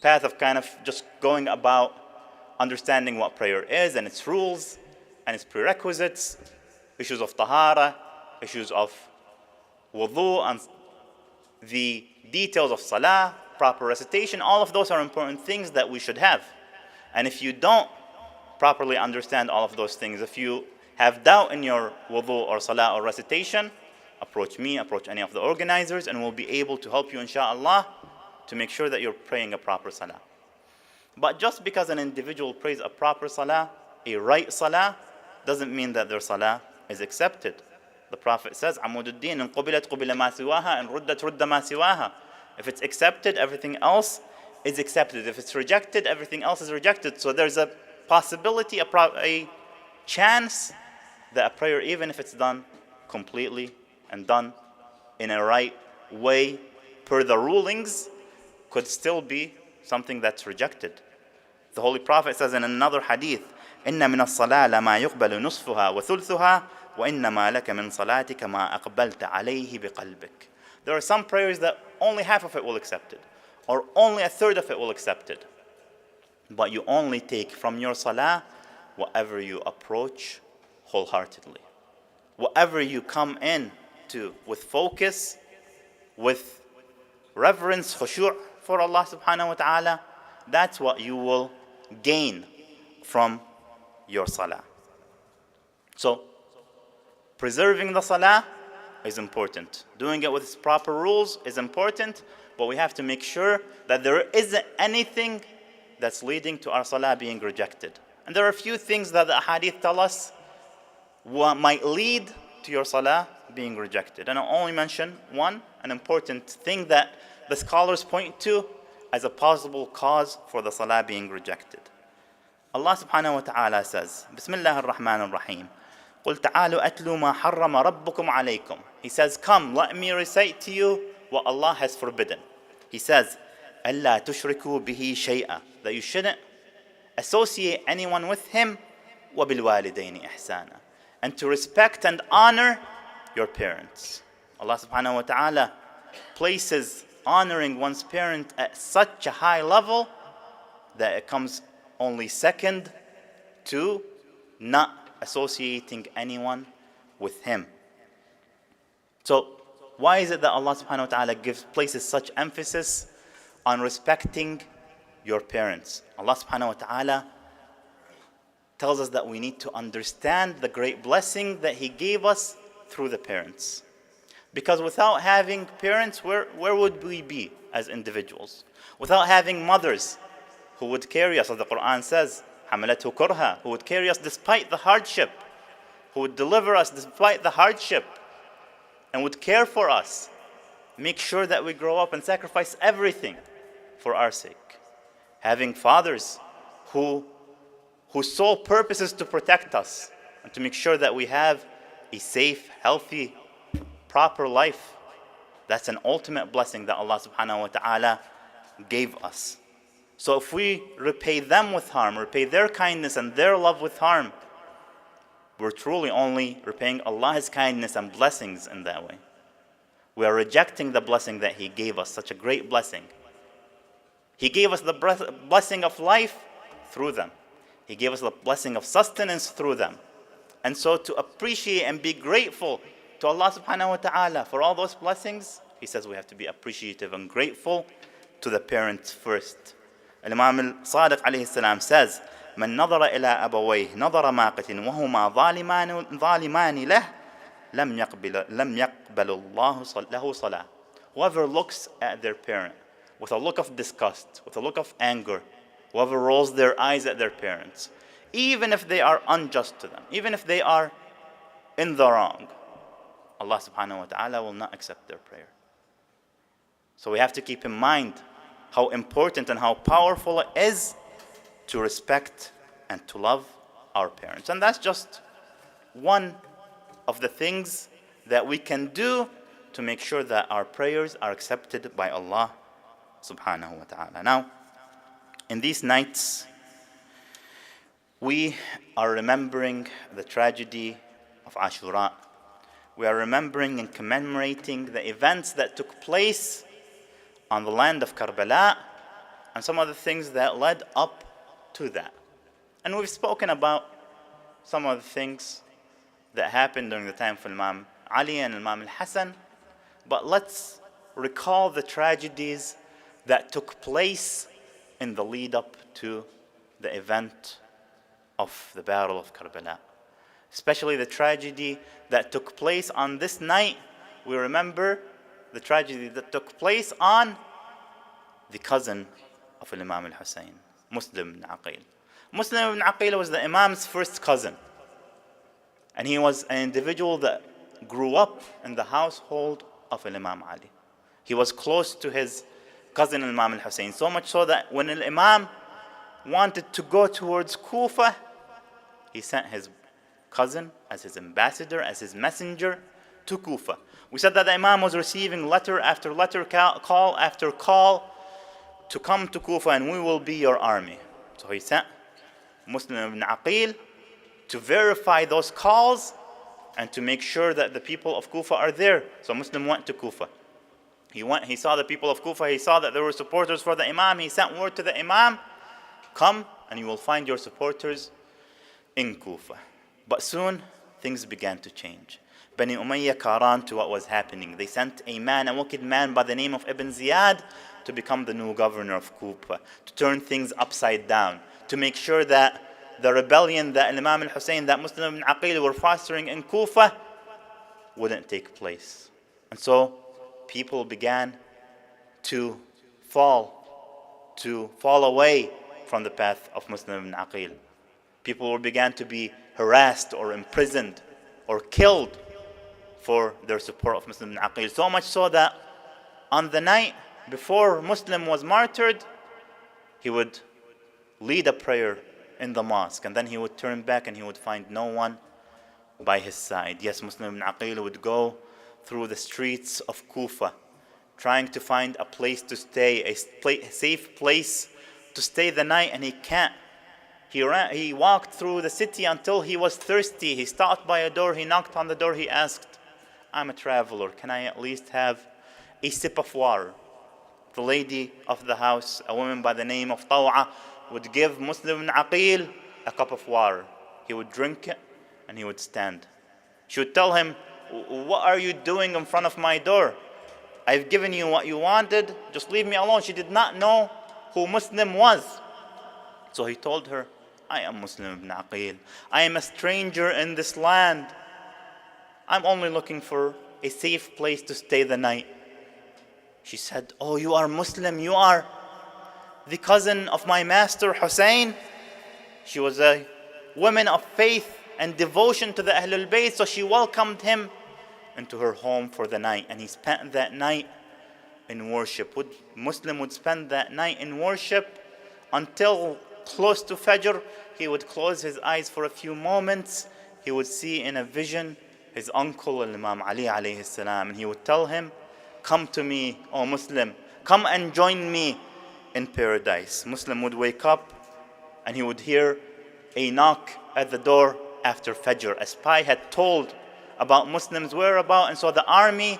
path of kind of just going about understanding what prayer is and its rules and its prerequisites, issues of tahara, issues of wudu, and the details of salah, proper recitation. All of those are important things that we should have. And if you don't properly understand all of those things, if you have doubt in your wudu or salah or recitation, approach me, approach any of the organizers, and we'll be able to help you, inshallah, to make sure that you're praying a proper salah. But just because an individual prays a proper salah, a right salah, doesn't mean that their salah is accepted. The Prophet says, عمود الدين إن قبلت قبل ما سواها إن ردت رد ما سواها. If it's accepted, everything else is accepted. If it's rejected, everything else is rejected. So there's a possibility, a chance that a prayer, even if it's done completely and done in a right way per the rulings, could still be something that's rejected. The Holy Prophet says in another hadith, إن من الصلاة لما يقبل نصفها وثلثها وإنما لك من صلاتك ما أقبلت عليه بقلبك. There are some prayers that only half of it will accept it, or only a third of it will accept it. But you only take from your salah whatever you approach wholeheartedly. Whatever you come in to with focus, with reverence, khushu' for Allah subhanahu wa ta'ala, that's what you will gain from your salah. So, preserving the salah is important. Doing it with its proper rules is important, but we have to make sure that there isn't anything that's leading to our salah being rejected. And there are a few things that the hadith tell us what might lead to your salah being rejected. And I'll only mention one, an important thing that the scholars point to as a possible cause for the salah being rejected. Allah subhanahu wa ta'ala says, Bismillah ar-Rahman ar-Rahim. قُلْ تَعَالُوا أَتْلُوا مَا حَرَّمَ رَبُّكُمْ عَلَيْكُمْ. He says, come, let me recite to you what Allah has forbidden. He says, أَلَّا تُشْرِكُوا بِهِ شَيْئًا. That you shouldn't associate anyone with Him. وَبِالْوَالِدَيْنِ إِحْسَانًا. And to respect and honor your parents. Allah subhanahu wa ta'ala places honoring one's parent at such a high level that it comes only second to not associating anyone with Him. So, why is it that Allah subhanahu wa ta'ala places such emphasis on respecting your parents? Allah subhanahu wa ta'ala tells us that we need to understand the great blessing that He gave us through the parents. Because without having parents, where would we be as individuals? Without having mothers who would carry us, as the Quran says, حَمَلَتْهُ كُرْهًا, who would carry us despite the hardship, who would deliver us despite the hardship, and would care for us, make sure that we grow up and sacrifice everything for our sake. Having fathers whose sole purpose is to protect us, and to make sure that we have a safe, healthy, proper life. That's an ultimate blessing that Allah subhanahu wa ta'ala gave us. So if we repay them with harm, repay their kindness and their love with harm, we're truly only repaying Allah's kindness and blessings in that way. We are rejecting the blessing that He gave us, such a great blessing. He gave us the blessing of life through them. He gave us the blessing of sustenance through them. And so to appreciate and be grateful to Allah subhanahu wa ta'ala for all those blessings, He says we have to be appreciative and grateful to the parents first. Imam al-Sadiq alayhi salam says, من نظر إلى أبويه نظر ماقت وهما ظالمان له لم يقبل الله له صلاة. Whoever looks at their parent with a look of disgust, with a look of anger, whoever rolls their eyes at their parents, even if they are unjust to them, even if they are in the wrong, Allah subhanahu wa ta'ala will not accept their prayer. So we have to keep in mind how important and how powerful it is to respect and to love our parents. And that's just one of the things that we can do to make sure that our prayers are accepted by Allah subhanahu wa ta'ala. Now, in these nights, we are remembering the tragedy of Ashura. We are remembering and commemorating the events that took place on the land of Karbala and some of the things that led up to that. And we've spoken about some of the things that happened during the time of Imam Ali and Imam Hassan, but let's recall the tragedies that took place in the lead up to the event of the Battle of Karbala. Especially the tragedy that took place on this night. We remember the tragedy that took place on the cousin of Imam al-Hussein, Muslim ibn Aqil. Muslim ibn Aqil was the Imam's first cousin. And he was an individual that grew up in the household of Imam Ali. He was close to his cousin Imam al-Hussein, so much so that when Imam wanted to go towards Kufa, he sent his cousin as his ambassador, as his messenger to Kufa. We said that the Imam was receiving letter after letter, call after call to come to Kufa and we will be your army. So he sent Muslim ibn Aqil to verify those calls and to make sure that the people of Kufa are there. So Muslim went to Kufa. He saw the people of Kufa, he saw that there were supporters for the Imam. He sent word to the Imam, come and you will find your supporters in Kufa. But soon things began to change. Bani Umayyah caught on to what was happening. They sent a wicked man by the name of Ibn Ziyad to become the new governor of Kufa, to turn things upside down, to make sure that the rebellion that Imam al-Hussein, that Muslim ibn Aqil were fostering in Kufa wouldn't take place. And so people began to fall away from the path of Muslim ibn Aqil. People began to be harassed or imprisoned or killed for their support of Muslim ibn Aqil. So much so that on the night before Muslim was martyred, he would lead a prayer in the mosque and then he would turn back and he would find no one by his side. Yes, Muslim ibn Aqil would go through the streets of Kufa trying to find a place to stay, a safe place to stay the night, and he can't. He walked through the city until he was thirsty. He stopped by a door, he knocked on the door, he asked, I'm a traveler, can I at least have a sip of water? The lady of the house, a woman by the name of Taw'a, would give Muslim ibn Aqil a cup of water. He would drink it and he would stand. She would tell him, what are you doing in front of my door? I've given you what you wanted, just leave me alone. She did not know who Muslim was. So he told her, I am Muslim ibn Aqil. I am a stranger in this land. I'm only looking for a safe place to stay the night. She said, oh, you are Muslim, you are the cousin of my master Hussein. She was a woman of faith and devotion to the Ahlul Bayt, so she welcomed him into her home for the night, and he spent that night in worship. Muslim would spend that night in worship until close to Fajr. He would close his eyes for a few moments, he would see in a vision his uncle Imam Ali alayhi salam, and he would tell him, "Come to me, O Muslim, come and join me in paradise." Muslim would wake up and he would hear a knock at the door after Fajr. A spy had told about Muslims' whereabouts, and so the army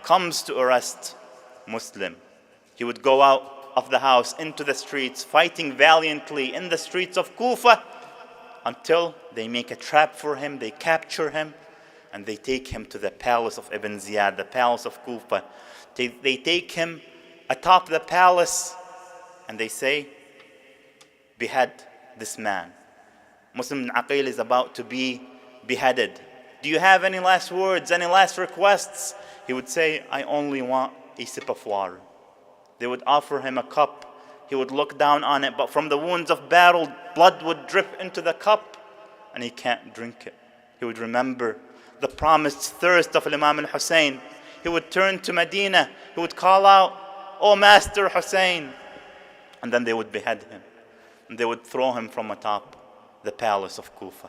comes to arrest Muslim. He would go out of the house into the streets, fighting valiantly in the streets of Kufa until they make a trap for him, they capture him, and they take him to the palace of Ibn Ziyad, the palace of Kufa. They take him atop the palace and they say, "Behead this man." Muslim ibn Aqil is about to be beheaded. "Do you have any last words, any last requests?" He would say, "I only want a sip of water." They would offer him a cup. He would look down on it, but from the wounds of battle, blood would drip into the cup and he can't drink it. He would remember the promised thirst of Imam al-Hussein. He would turn to Medina. He would call out, "Oh Master Hussein." And then they would behead him. And they would throw him from atop the palace of Kufa.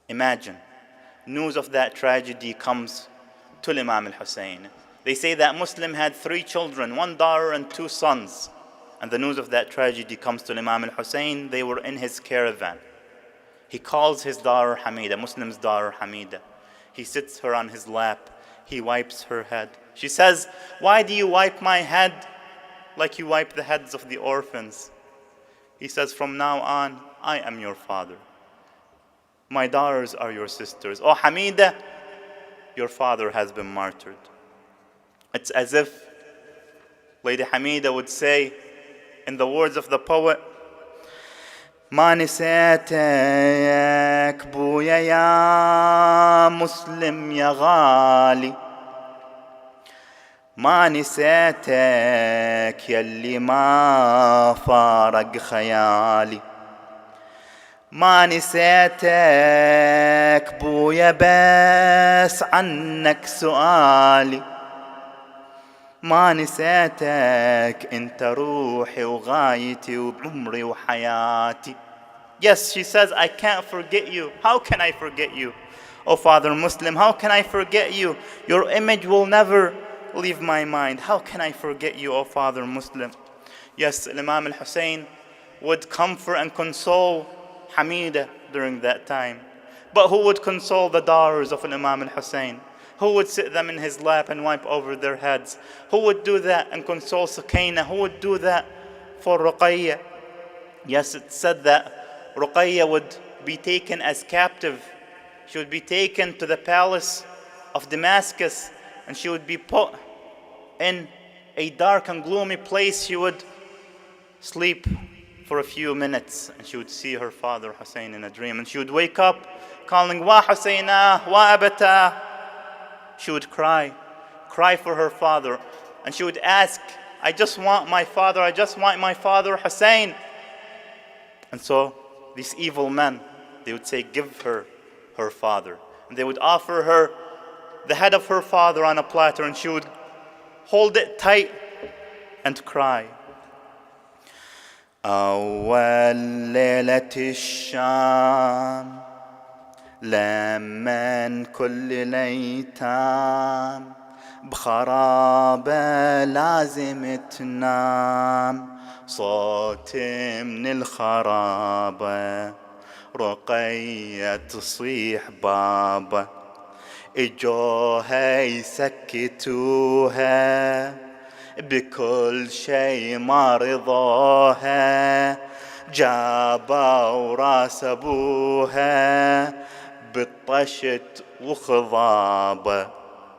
Imagine, news of that tragedy comes to Imam al-Hussein. They say that Muslim had 3 children, 1 daughter and 2 sons. And the news of that tragedy comes to Imam al-Hussein. They were in his caravan. He calls his daughter Hamida, Muslim's daughter Hamida. He sits her on his lap. He wipes her head. She says, "Why do you wipe my head like you wipe the heads of the orphans?" He says, "From now on, I am your father. My daughters are your sisters. Oh Hamida, your father has been martyred." It's as if Lady Hamida would say, in the words of the poet, "ما نسيتك بويا يا مسلم يا غالي، ما نسيتك يلي ما فارق خيالي، ما نسيتك بويا بس عنك سؤالي، ما نسيتك انت روحي وغايتي وعمري وحياتي." Yes, she says, "I can't forget you. How can I forget you? Oh Father Muslim, how can I forget you? Your image will never leave my mind. How can I forget you, oh Father Muslim?" Yes, Imam al-Hussein would comfort and console Hamida during that time. But who would console the daughters of Imam al-Hussein? Who would sit them in his lap and wipe over their heads? Who would do that and console Sakina? Who would do that for Ruqayya? Yes, it's said that Ruqayya would be taken as captive. She would be taken to the palace of Damascus and she would be put in a dark and gloomy place. She would sleep for a few minutes and she would see her father Hussein in a dream, and she would wake up calling, "Wa Husseina, wa abata." She would cry for her father, and she would ask, "I just want my father, I just want my father Hussein." And so these evil men, they would say, "Give her her father." And they would offer her the head of her father on a platter, and she would hold it tight and cry. أول ليلة الشام لمن كل الأيتام بخرابة لازم تنام صوت من الخرابة رقية تصيح بابا اجوها يسكتوها بكل شي ما رضوها جابوا راس ابوها بالطشت وخضابه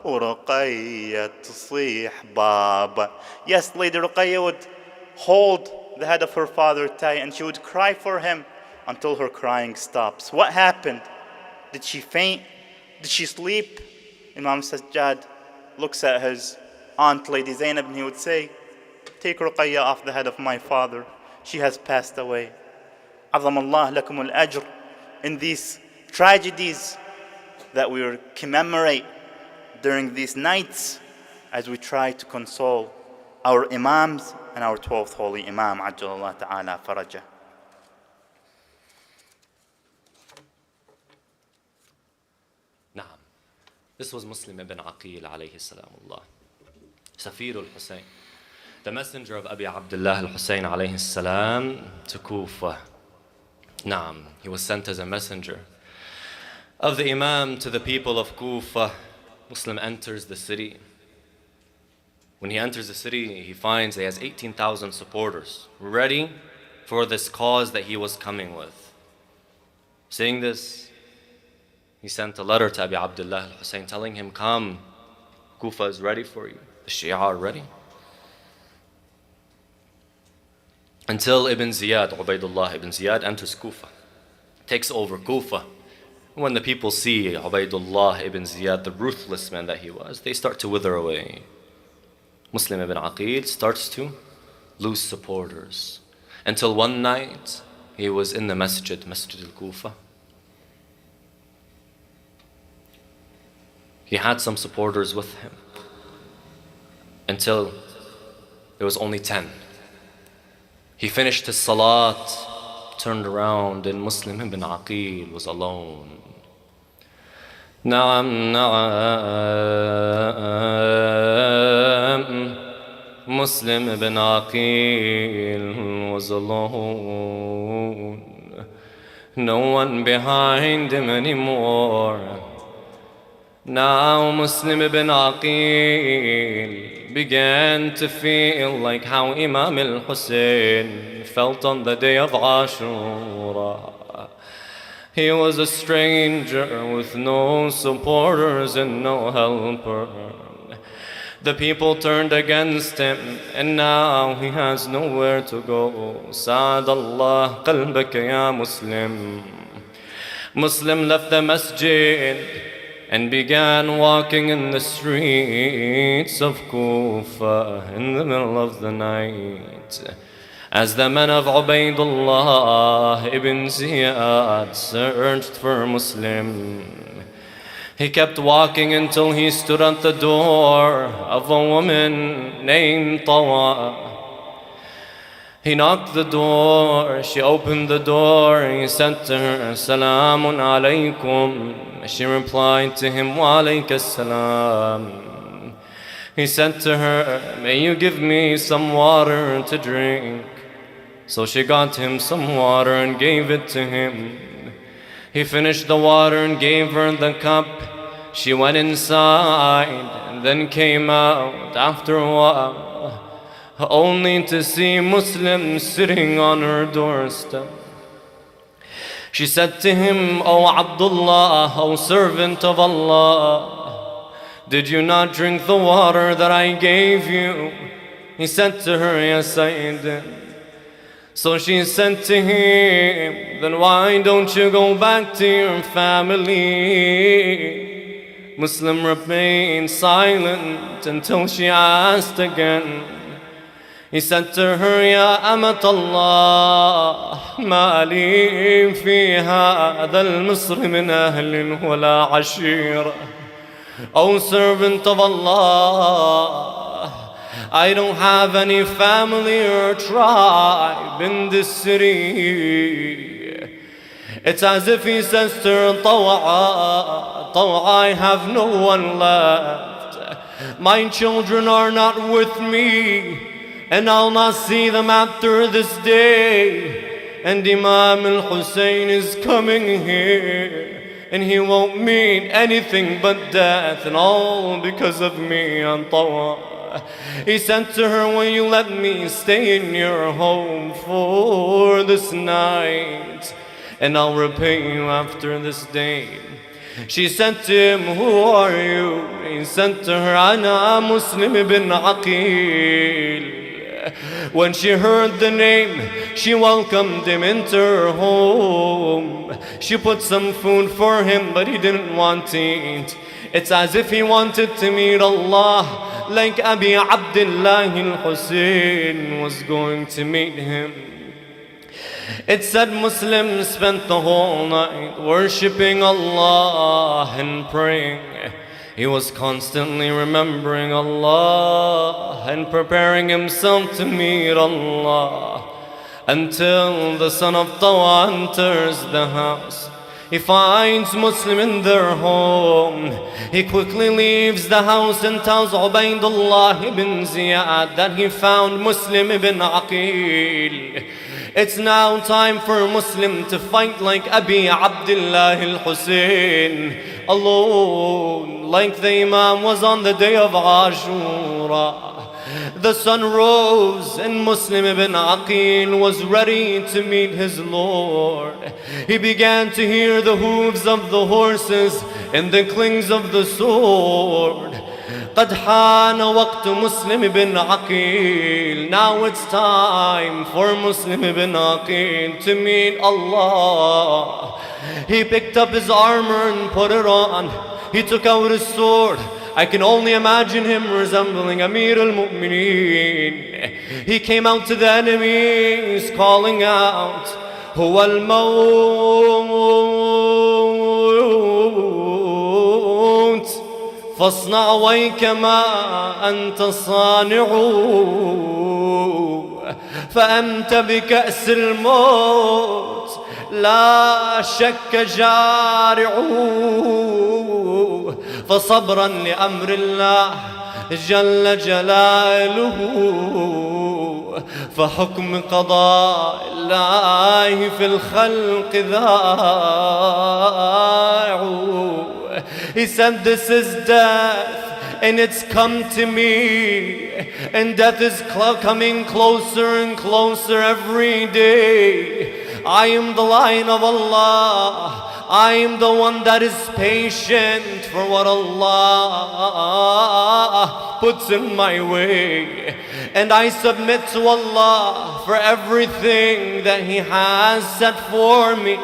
ورقية تصيح بابا. Yes, Lady Ruqayya would hold the head of her father tight and she would cry for him until her crying stops. What happened? Did she faint? Did she sleep? Imam Sajjad looks at his aunt, Lady Zainab, and he would say, "Take Ruqayya off the head of my father. She has passed away." عظم الله لكم الأجر. In these tragedies that we commemorate during these nights, as we try to console our Imams and our 12th Holy Imam, عجل الله تعالى فرجه. This was Muslim ibn Aqil alayhi salamullah. Safir al-Husayn, the messenger of Abi Abdullah al-Husayn alayhi salam to Kufa. Naam, he was sent as a messenger of the Imam to the people of Kufa. Muslim enters the city. When he enters the city, he finds he has 18,000 supporters ready for this cause that he was coming with. Saying this, he sent a letter to Abi Abdullah al-Husayn telling him, come, Kufa is ready for you. The Shia are ready. Until Ibn Ziyad, Ubaidullah ibn Ziyad enters Kufa, takes over Kufa. When the people see Ubaidullah ibn Ziyad, the ruthless man that he was, they start to wither away. Muslim ibn Aqil starts to lose supporters. Until one night, he was in the Masjid al-Kufa. He had some supporters with him until there was only 10. He finished his salat, turned around, and Muslim ibn Aqil was alone. Na'am, na'am. Muslim ibn Aqil was alone. No one behind him anymore. Now Muslim ibn Aqil began to feel like how Imam al-Hussein felt on the day of Ashura. He was a stranger with no supporters and no helper. The people turned against him, and now he has nowhere to go. Sa'ad Allah qalbaka ya Muslim. Muslim left the masjid and began walking in the streets of Kufa in the middle of the night. As the men of Ubaidullah ibn Ziyad searched for Muslim, he kept walking until he stood at the door of a woman named Tawa. He knocked the door, she opened the door, he said to her, Salamun alaykum. She replied to him, Wa alayka salam. He said to her, may you give me some water to drink. So she got him some water and gave it to him. He finished the water and gave her the cup. She went inside and then came out after a while, only to see Muslim sitting on her doorstep. She said to him, O Abdullah, O servant of Allah, did you not drink the water that I gave you? He said to her, yes, I did. So she said to him, then why don't you go back to your family? Muslim remained silent until she asked again. He said to her, Ya Amat Allah, ma li fi hadha al-Misr min ahlin wala ashira. O servant of Allah, I don't have any family or tribe in this city. It's as if he says to her, Tawa, I have no one left. My children are not with me, and I'll not see them after this day. And Imam al-Hussein is coming here, and he won't mean anything but death, and all because of me on Tawa. He said to her, will you let me stay in your home for this night, and I'll repay you after this day. She said to him, who are you? He said to her, Ana Muslim ibn Aqil. When she heard the name, she welcomed him into her home. She put some food for him, but he didn't want to eat. It's as if he wanted to meet Allah, like Abi Abdullah al-Hussein was going to meet him. It said Muslims spent the whole night worshipping Allah and praying. He was constantly remembering Allah and preparing himself to meet Allah until the son of Tawa enters the house. He finds Muslim in their home. He quickly leaves the house and tells Ubaydullah ibn Ziyad that he found Muslim ibn Aqil. It's now time for Muslim to fight like Abi Abdullah al-Hussein, alone, like the Imam was on the day of Ashura. The sun rose and Muslim ibn Aqil was ready to meet his Lord. He began to hear the hooves of the horses and the clings of the sword. قد حان وقت Muslim ibn Aqil. Now it's time for Muslim ibn Aqil to meet Allah. He picked up his armor and put it on. He took out his sword. I can only imagine him resembling Amir al-Mu'mineen. He came out to the enemies calling out, هو الموت فاصنع ويكما أنت صانع فأنت بكأس الموت لا شك جارع فصبرا لأمر الله جل جلاله فحكم قضاء الله في الخلق ذاع. He said, this is death and it's come to me, and death is coming closer and closer every day. I am the lion of Allah. I am the one that is patient for what Allah puts in my way. And I submit to Allah for everything that He has set for me.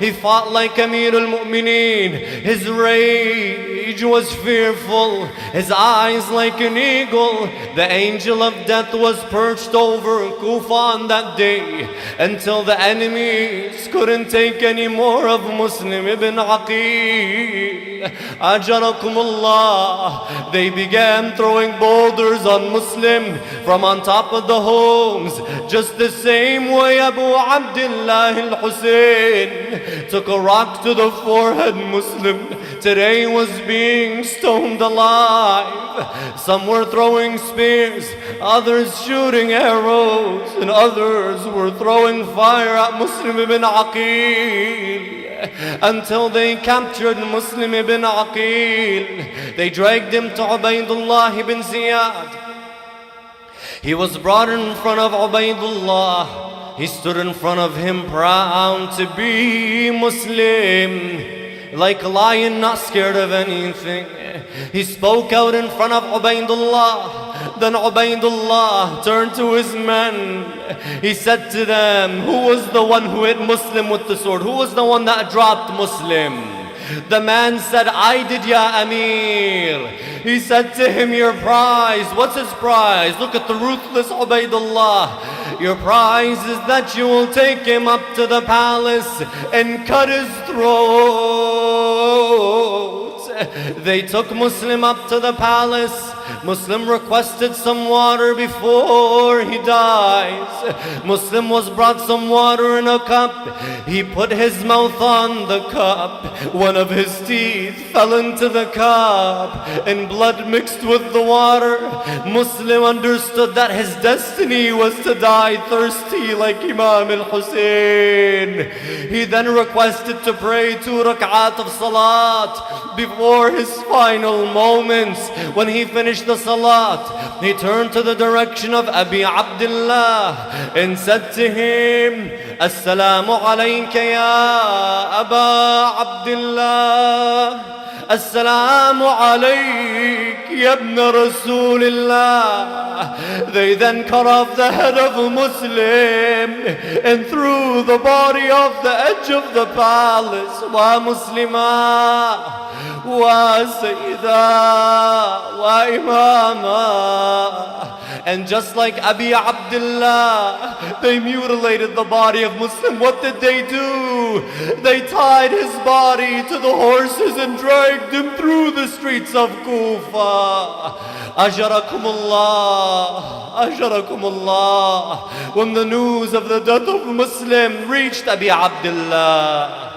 He fought like Amir al-Mu'mineen. His rage was fearful, his eyes like an eagle. The angel of death was perched over Kufa on that day until the enemies couldn't take any more of Muslim ibn Aqil. Ajarakumullah. They began throwing boulders on Muslim from on top of the homes, just the same way Abu Abdullah al-Hussein took a rock to the forehead. Muslim today was being stoned alive. Some were throwing spears, others shooting arrows, and others were throwing fire at Muslim ibn Aqil until they captured Muslim ibn Aqil. They dragged him to Ubaydullah ibn Ziyad. He was brought in front of Ubaydullah. He stood in front of him proud to be Muslim, like a lion not scared of anything. He spoke out in front of Ubaydullah. Then Ubaydullah turned to his men. He said to them, who was the one who hit Muslim with the sword? Who was the one that dropped Muslim? The man said, I did, ya Amir. He said to him, your prize. What's his prize? Look at the ruthless Ubaydullah. Your prize is that you will take him up to the palace and cut his throat. They took Muslim up to the palace. Muslim requested some water before he dies. Muslim was brought some water in a cup. He put his mouth on the cup. One of his teeth fell into the cup and blood mixed with the water. Muslim understood that his destiny was to die thirsty like Imam al-Hussein. He then requested to pray 2 rak'at of salat before his final moments. When he finished the salat, he turned to the direction of Abi Abdullah and said to him, Assalamu alayka ya Aba Abdullah. Assalamu alayk ya ibn Rasulillah. They then cut off the head of a Muslim and threw the body off the edge of the palace. Wa Muslima, wa Sayyida, wa Imama. And just like Abi Abdullah, they mutilated the body of Muslim. What did they do? They tied his body to the horses and dragged him through the streets of Kufa. Ajarakumullah, Ajarakumullah. When the news of the death of Muslim reached Abi Abdullah,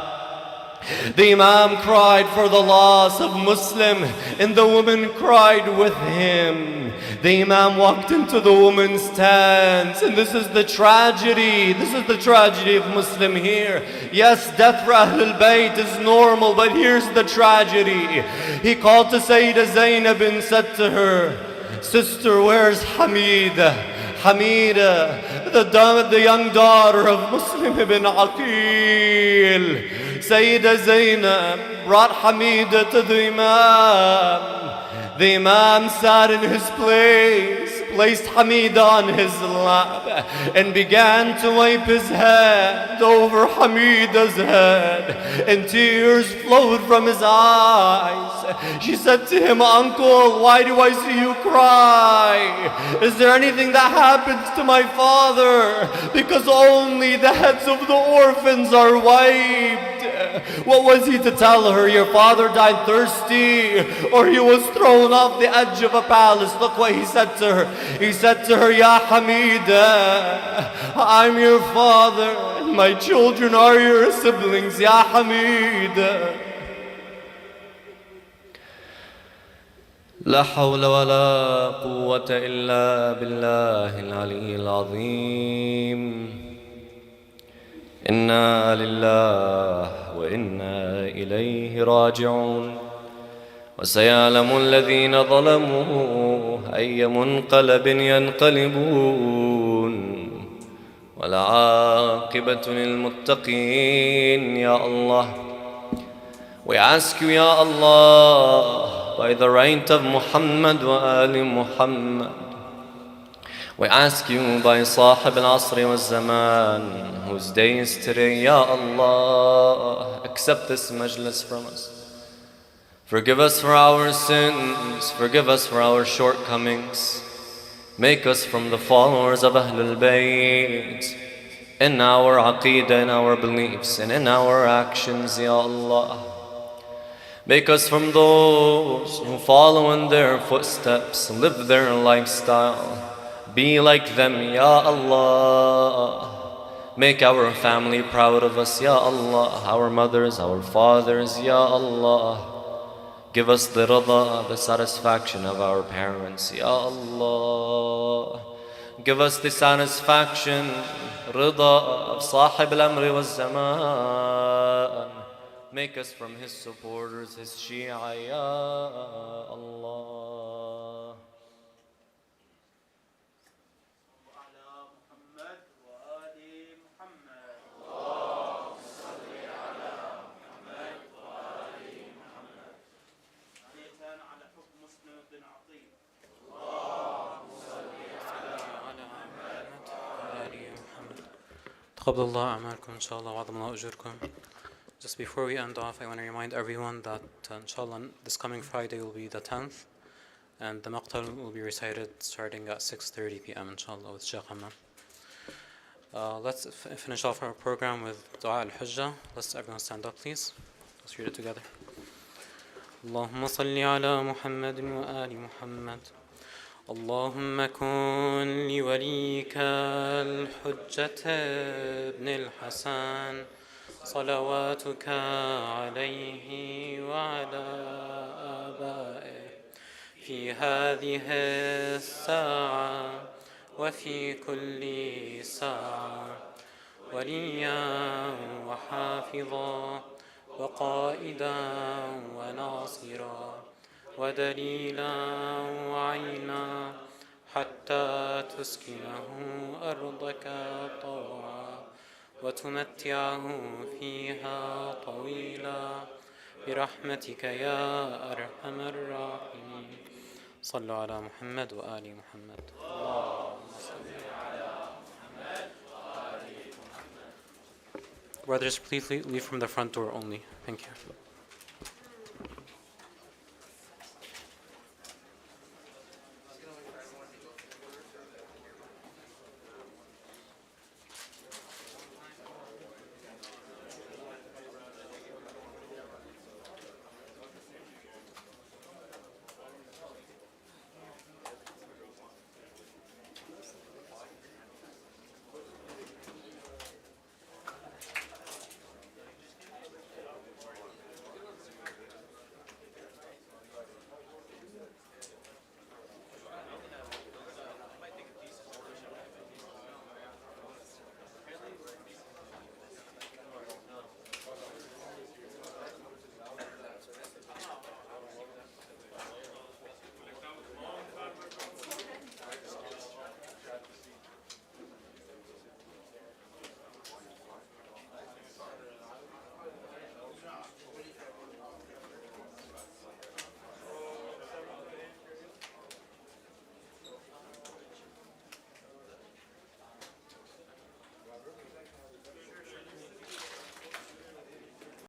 The Imam cried for the loss of Muslim, and the woman cried with him. The Imam walked into the woman's tent, and this is the tragedy. This is the tragedy of Muslim here. Yes, death for Ahlul Bayt is normal, but here's the tragedy. He called to Sayyidah Zainab and said to her, "Sister, where's Hamida? Hamida, the young daughter of Muslim ibn Aqil." Sayyidah Zainab brought Hamida to the Imam. The Imam sat in his place, placed Hamida on his lap, and began to wipe his head over Hamida's head, and tears flowed from his eyes. She said to him, "Uncle, why do I see you cry? Is there anything that happens to my father? Because only the heads of the orphans are wiped." What was he to tell her? Your father died thirsty, or he was thrown off the edge of a palace. Look what he said to her. He said to her, "Ya Hamida, I'm your father, and my children are your siblings, Ya Hamida." لا حول ولا قوة إلا بالله العلي العظيم. إنا لله وإنا إليه راجعون. وسيعلم الذين ظلموا أي منقلب ينقلبون. والعاقبة للمتقين. Ya Allah, we ask you, Ya Allah, by the right of Muhammad wa Ali Muhammad, we ask you by Sahib al-Asri wal-Zaman, whose day is today, Ya Allah, accept this majlis from us. Forgive us for our sins, forgive us for our shortcomings. Make us from the followers of Ahlul Bayt, in our aqeedah, in our beliefs, and in our actions, Ya Allah. Make us from those who follow in their footsteps, live their lifestyle. Be like them, Ya Allah. Make our family proud of us, Ya Allah. Our mothers, our fathers, Ya Allah. Give us the rida, the satisfaction of our parents, Ya Allah. Give us the satisfaction, rida of Sahib al-Amri wal-Zaman. Make us from his supporters, his Shia, Ya Allah. تقبل الله أعمالكم إن شاء الله وعظم الله أجوركم. Just before we end off, I want to remind everyone that inshallah this coming Friday will be the 10th, and the maqtal will be recited starting at 6:30 p.m. inshallah with Sheikh Imam. Let's finish off our program with Dua al-Hujjah. Let's everyone stand up, please. Let's read it together. اللهم صل على محمد وآل محمد. اللهم كن لوليك الحجة ابن الحسن صلواتك عليه وعلى آبائه في هذه الساعة وفي كل ساعة وليا وحافظا وقائدا وناصرا ودليلا وعينا حتى تسكنه أرضك طوعا وتمتعه فيها طويلا برحمتك يا أرحم الراحمين. صلوا على محمد وآل محمد. Brothers, please leave from the front door only. Thank you.